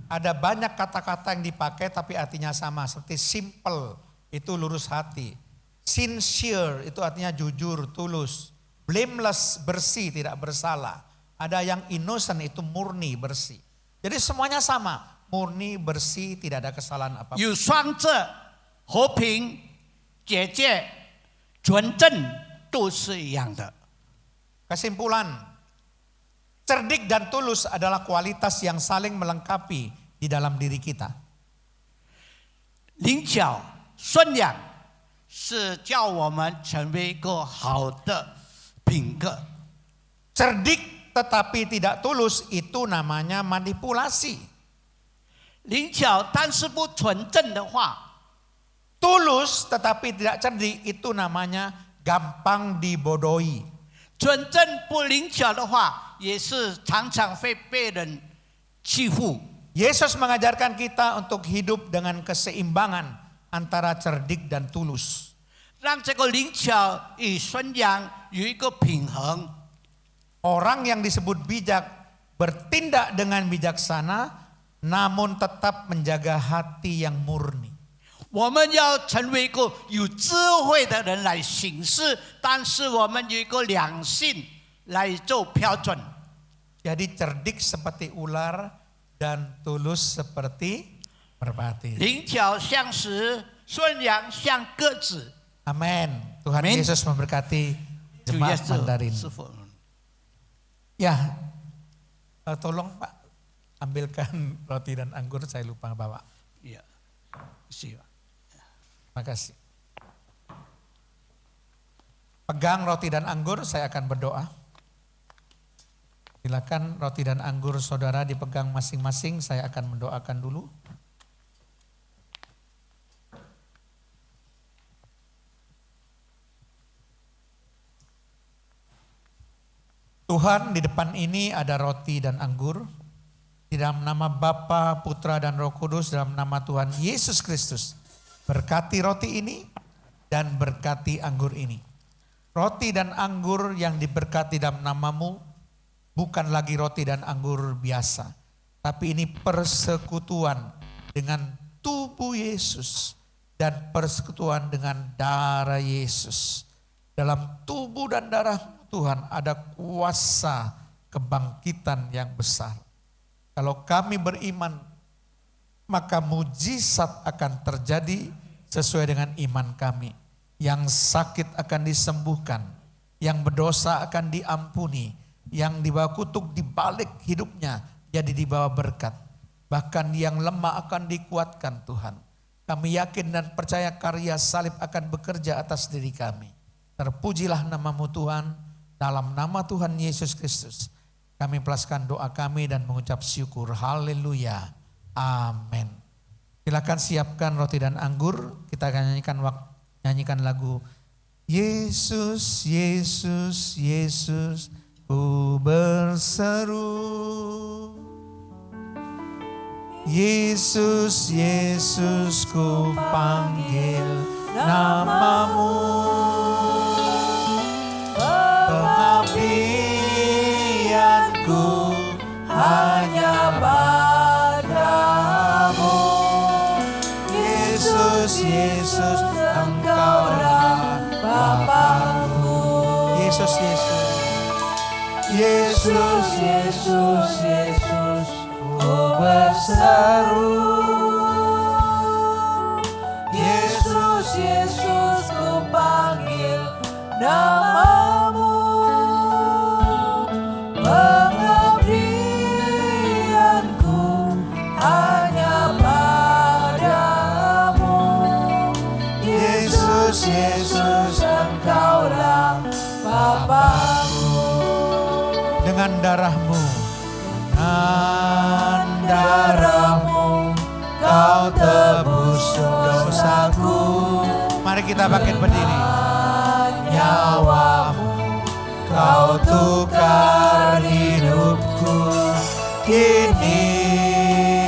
Ada banyak kata-kata yang dipakai tapi artinya sama, seperti simple itu lurus hati, sincere itu artinya jujur, tulus, blameless bersih, tidak bersalah. Ada yang innocent itu murni, bersih. Jadi semuanya sama, murni, bersih, tidak ada kesalahan apapun. 有双者和平、洁净、纯正都是一样的。 Kesimpulan, cerdik dan tulus adalah kualitas yang saling melengkapi di dalam diri kita. 灵巧、顺良是叫我们成为一个好的品格。 Cerdik tetapi tidak tulus itu namanya manipulasi. 灵巧但是不纯正的话， tulus tetapi tidak cerdik itu namanya gampang dibodohi. 纯正不灵巧的话，也是常常会被人欺负。 Yesus mengajarkan kita untuk hidup dengan keseimbangan antara cerdik dan tulus. 让这个灵巧与顺良有一个平衡。 Orang yang disebut bijak bertindak dengan bijaksana namun tetap menjaga hati yang murni. 我们要成为一个有智慧的人来行事，但是我们有一个良性来做标准。 Jadi cerdik seperti ular dan tulus seperti merpati. 灵巧像石，顺良像鸽子。 Amin. Tuhan Amin. Yesus memberkati 主耶 jemaat 稣 Mandarin. 师傅， Ya, tolong Pak ambilkan roti dan anggur, saya lupa bawa. 也是。 Terima kasih. Pegang roti dan anggur, saya akan berdoa. Silakan roti dan anggur saudara dipegang masing-masing, saya akan mendoakan dulu. Tuhan, di depan ini ada roti dan anggur. Di dalam nama Bapa, Putra dan Roh Kudus, dalam nama Tuhan Yesus Kristus. Berkati roti ini dan berkati anggur ini. Roti dan anggur yang diberkati dalam namamu bukan lagi roti dan anggur biasa. Tapi ini persekutuan dengan tubuh Yesus dan persekutuan dengan darah Yesus. Dalam tubuh dan darah Tuhan ada kuasa kebangkitan yang besar. Kalau kami beriman, maka mujizat akan terjadi sesuai dengan iman kami. Yang sakit akan disembuhkan, yang berdosa akan diampuni, yang dibawa kutuk dibalik hidupnya jadi dibawa berkat. Bahkan yang lemah akan dikuatkan Tuhan. Kami yakin dan percaya karya salib akan bekerja atas diri kami. Terpujilah namamu Tuhan, dalam nama Tuhan Yesus Kristus. Kami pelaskan doa kami dan mengucap syukur. Haleluya. Amin. Silakan siapkan roti dan anggur. Kita akan nyanyikan lagu Yesus, Yesus, Yesus, ku berseru. Yesus, Yesus, ku panggil namamu. Pengabdianku hanya padamu. Yesus, Yesus, Engkaulah Bapa-Ku. Yesus, Yesus. Yesus, Yesus, Yesus, ku berseru. Yesus, Yesus, ku panggil namamu. Pengabdianku hanya padamu. Yesus, Yesus, Engkaulah Bapa-Ku. Dengan darahmu, dengan darahmu, kau tebus dosaku. Mari kita bangkit berdiri. Nyawamu kau tukar hidupku. Kini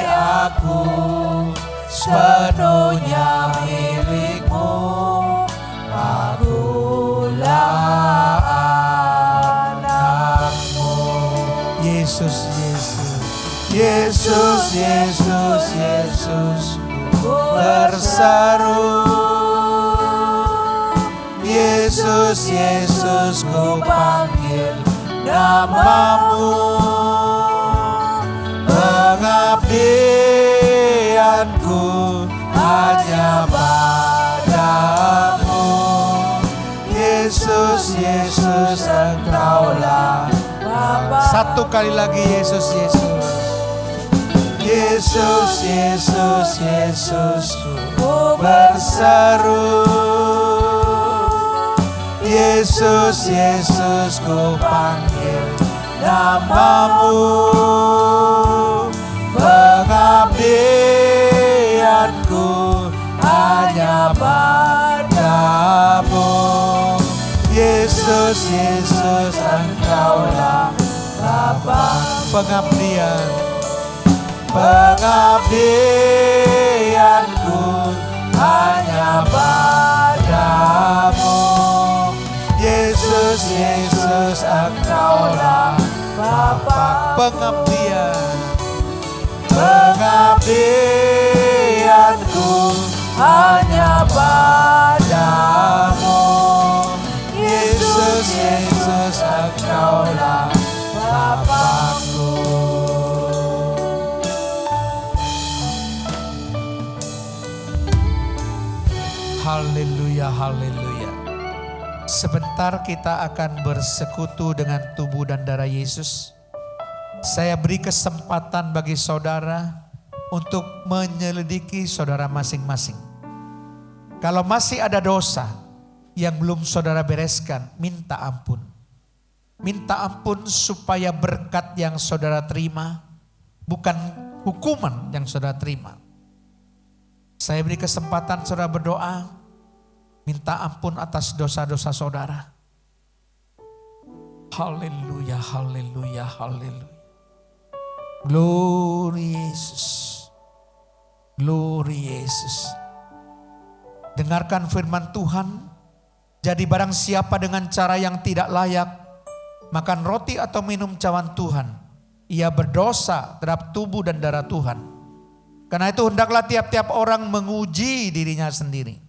aku sepenuhnya milikmu. Akulah anakmu. Yesus, Yesus, Yesus, Yesus, Yesus, ku berseru. Yesus, Yesus, ku panggil namamu. Pengabdianku hanya padamu. Yesus, Yesus, Engkaulah Bapa. Satu kali lagi Yesus, Yesus. Yesus, Yesus, Yesus, ku berseru. Yesus, Yesus, ku panggil namamu. Pengabdianku hanya padamu. Yesus, Yesus, Engkaulah Bapa. Pengabdianku hanya padamu. Yesus, Yesus, Engkaulah Bapa. Pengabdianku hanya padamu. Yesus, Yesus, Engkaulah Bapakku. Haleluya, haleluya. Sebentar kita akan bersekutu dengan tubuh dan darah Yesus. Saya beri kesempatan bagi saudara untuk menyelidiki saudara masing-masing. Kalau masih ada dosa yang belum saudara bereskan, minta ampun. Minta ampun supaya berkat yang saudara terima bukan hukuman yang saudara terima. Saya beri kesempatan saudara berdoa, minta ampun atas dosa-dosa saudara. Haleluya, haleluya, haleluya. Glory Yesus. Glory Yesus. Dengarkan firman Tuhan. Jadi barang siapa dengan cara yang tidak layak makan roti atau minum cawan Tuhan, ia berdosa terhadap tubuh dan darah Tuhan. Karena itu hendaklah tiap-tiap orang menguji dirinya sendiri.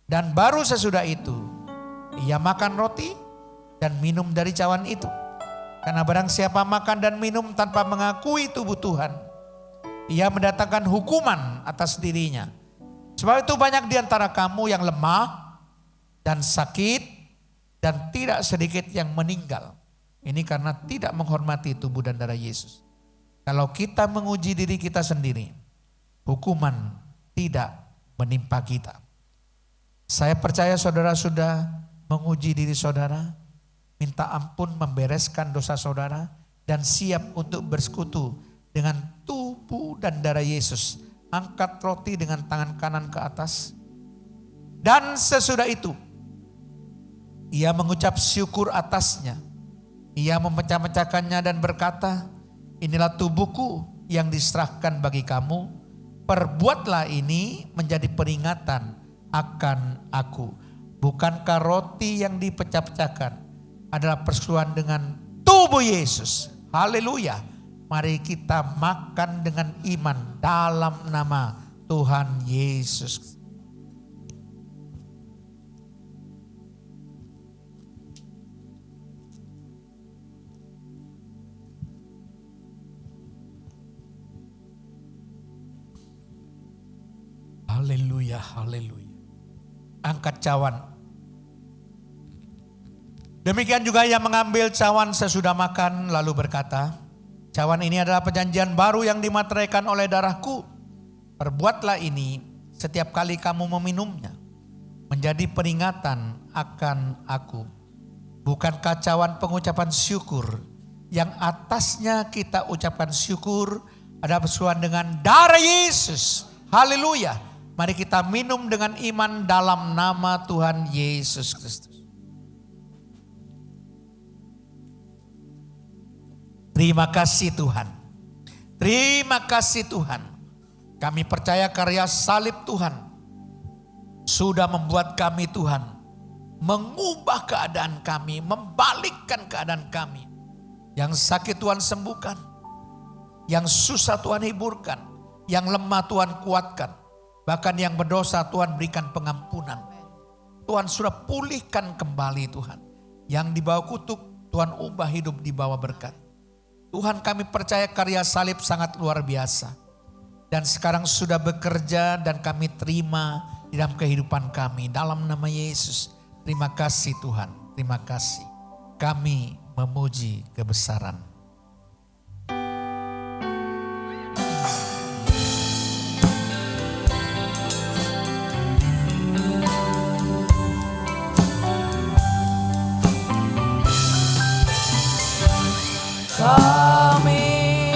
Dan baru sesudah itu ia makan roti dan minum dari cawan itu. Karena barang siapa makan dan minum tanpa mengakui tubuh Tuhan, ia mendatangkan hukuman atas dirinya. Sebab itu banyak di antara kamu yang lemah dan sakit dan tidak sedikit yang meninggal. Ini karena tidak menghormati tubuh dan darah Yesus. Kalau kita menguji diri kita sendiri, hukuman tidak menimpa kita. Saya percaya saudara sudah menguji diri saudara, minta ampun, membereskan dosa saudara, dan siap untuk bersekutu dengan tubuh dan darah Yesus. Angkat roti dengan tangan kanan ke atas. Dan sesudah itu, ia mengucap syukur atasnya. Ia memecah-mecahkannya dan berkata, inilah tubuhku yang diserahkan bagi kamu. Perbuatlah ini menjadi peringatan akan aku. Bukankah roti yang dipecah-pecahkan adalah persetujuan dengan tubuh Yesus? Haleluya. Mari kita makan dengan iman dalam nama Tuhan Yesus. Haleluya, haleluya. Angkat cawan. Demikian juga ia mengambil cawan sesudah makan lalu berkata, cawan ini adalah perjanjian baru yang dimateraikan oleh darahku. Perbuatlah ini setiap kali kamu meminumnya, menjadi peringatan akan aku. Bukankah cawan pengucapan syukur yang atasnya kita ucapkan syukur ada persoalan dengan darah Yesus? Haleluya. Mari kita minum dengan iman dalam nama Tuhan Yesus Kristus. Terima kasih Tuhan. Terima kasih Tuhan. Kami percaya karya salib Tuhan sudah membuat kami Tuhan mengubah keadaan kami, membalikkan keadaan kami. Yang sakit Tuhan sembuhkan, yang susah Tuhan hiburkan, yang lemah Tuhan kuatkan, bahkan yang berdosa Tuhan berikan pengampunan. Tuhan sudah pulihkan kembali Tuhan. Yang di bawah kutuk Tuhan ubah hidup di bawah berkat. Tuhan, kami percaya karya salib sangat luar biasa. Dan sekarang sudah bekerja dan kami terima di dalam kehidupan kami. Dalam nama Yesus. Terima kasih Tuhan. Terima kasih. Kami memuji kebesaran. Kami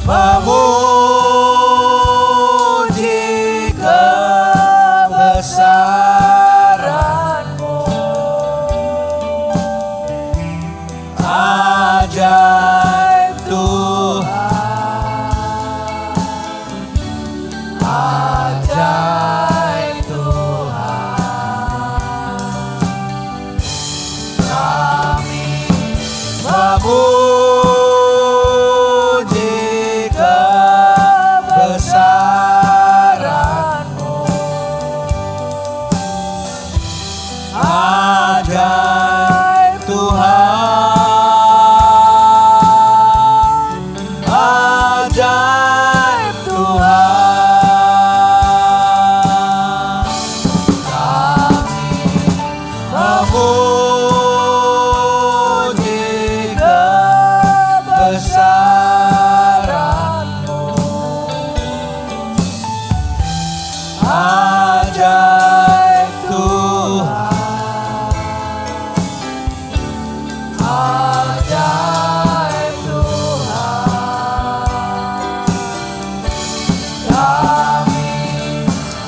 memuji kebesaran Ajaib Tuhan, ajaib Tuhan, kami memuji kebesaran-Mu. Ajaib Tuhan, ajaib Tuhan, kami memuji kebesaran-Mu. Ajaib Tuhan, ajaib Tuhan, kami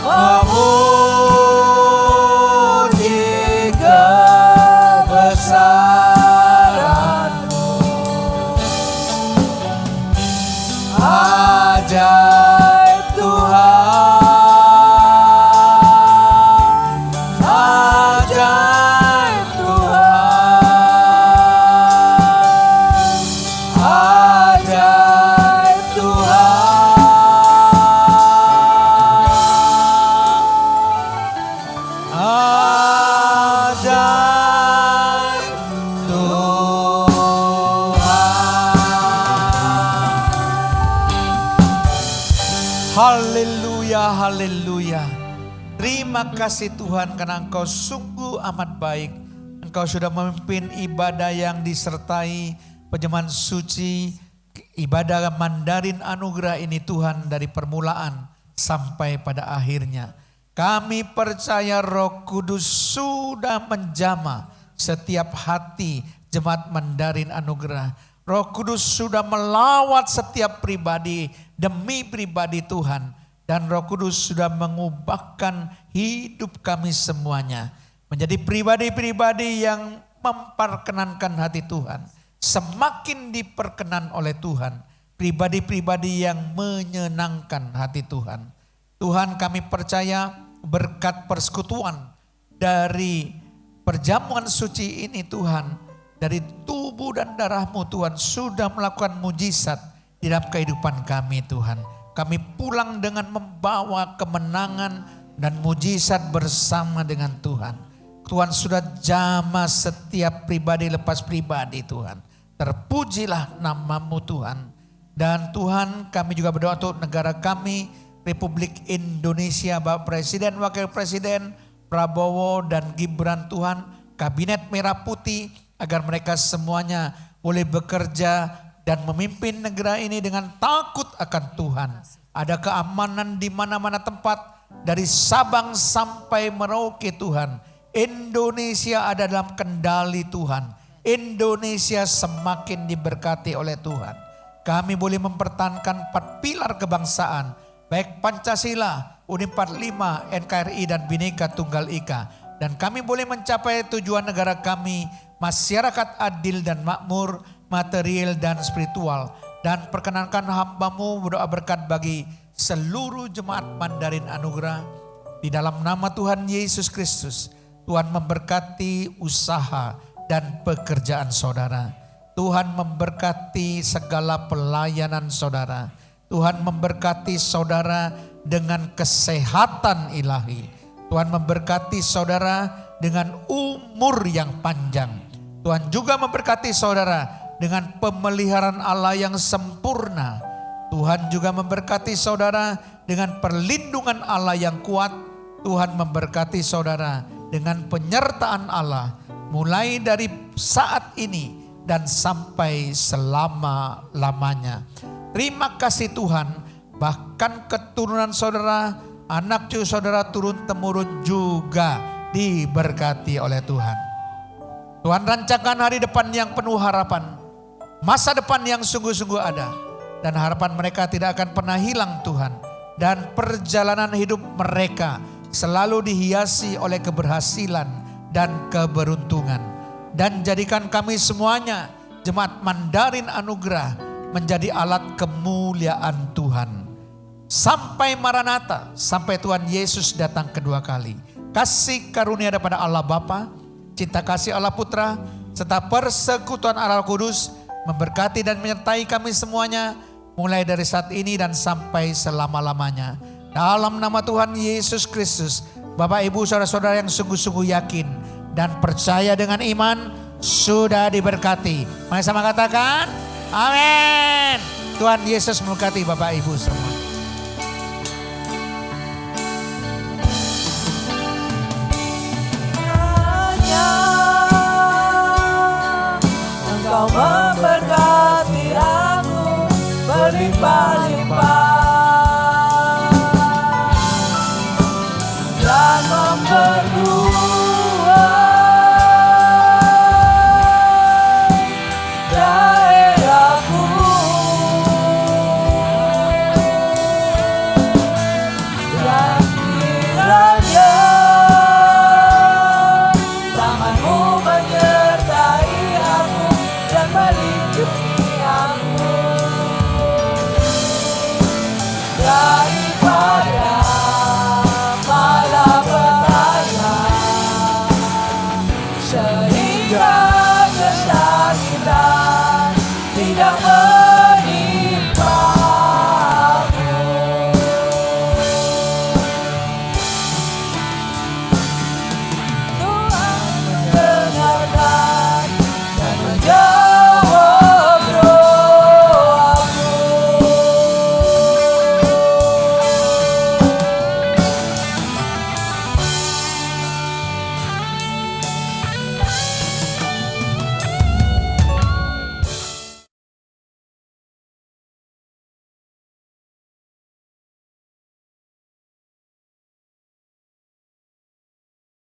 memuji kebesaran-Mu. Ajaib Tuhan, ajaib Tuhan, ajaib Tuhan, ajaib Tuhan. Haleluya, haleluya. Terima kasih Tuhan karena Engkau sungguh amat baik. Engkau sudah memimpin ibadah yang disertai penyembahan suci, ibadah Mandarin Anugerah ini Tuhan dari permulaan sampai pada akhirnya. Kami percaya Roh Kudus sudah menjamah setiap hati jemaat Mandarin Anugerah. Roh Kudus sudah melawat setiap pribadi demi pribadi Tuhan. Dan Roh Kudus sudah mengubahkan hidup kami semuanya. Menjadi pribadi-pribadi yang memperkenankan hati Tuhan. Semakin diperkenan oleh Tuhan. Pribadi-pribadi yang menyenangkan hati Tuhan. Tuhan, kami percaya berkat persekutuan dari perjamuan suci ini Tuhan. Dari tubuh dan darah-Mu Tuhan sudah melakukan mujizat di dalam kehidupan kami Tuhan. Kami pulang dengan membawa kemenangan dan mujizat bersama dengan Tuhan. Tuhan sudah jamah setiap pribadi lepas pribadi Tuhan. Terpujilah nama-Mu Tuhan. Dan Tuhan, kami juga berdoa untuk negara kami, Republik Indonesia, Bapak Presiden, Wakil Presiden, Prabowo dan Gibran Tuhan, Kabinet Merah Putih, agar mereka semuanya boleh bekerja dan memimpin negara ini dengan takut akan Tuhan. Ada keamanan di mana-mana tempat, dari Sabang sampai Merauke Tuhan. Indonesia ada dalam kendali Tuhan. Indonesia semakin diberkati oleh Tuhan. Kami boleh mempertahankan 4 pilar kebangsaan, baik Pancasila, UUD 45, NKRI dan Bhinneka Tunggal Ika. Dan kami boleh mencapai tujuan negara kami, masyarakat adil dan makmur, material dan spiritual. Dan perkenankan hamba-Mu berdoa berkat bagi seluruh jemaat Mandarin Anugerah. Di dalam nama Tuhan Yesus Kristus, Tuhan memberkati usaha dan pekerjaan saudara. Tuhan memberkati segala pelayanan saudara. Tuhan memberkati saudara dengan kesehatan ilahi. Tuhan memberkati saudara dengan umur yang panjang. Tuhan juga memberkati saudara dengan pemeliharaan Allah yang sempurna. Tuhan juga memberkati saudara dengan perlindungan Allah yang kuat. Tuhan memberkati saudara dengan penyertaan Allah mulai dari saat ini dan sampai selama-lamanya. Terima kasih Tuhan, bahkan keturunan saudara, anak cucu saudara turun-temurun juga diberkati oleh Tuhan. Tuhan rancangkan hari depan yang penuh harapan, masa depan yang sungguh-sungguh ada, dan harapan mereka tidak akan pernah hilang Tuhan. Dan perjalanan hidup mereka selalu dihiasi oleh keberhasilan dan keberuntungan. Dan jadikan kami semuanya Jemaat Mandarin Anugerah menjadi alat kemuliaan Tuhan. Sampai Maranatha, sampai Tuhan Yesus datang kedua kali. Kasih karunia daripada Allah Bapa, cinta kasih Allah Putra, serta persekutuan Allah Kudus memberkati dan menyertai kami semuanya mulai dari saat ini dan sampai selama-lamanya. Dalam nama Tuhan Yesus Kristus, Bapak Ibu saudara-saudara yang sungguh-sungguh yakin dan percaya dengan iman sudah diberkati. Mari sama katakan, amin. Tuhan Yesus memberkati Bapak Ibu semua. Engkau memberkati aku berlimpah-limpah.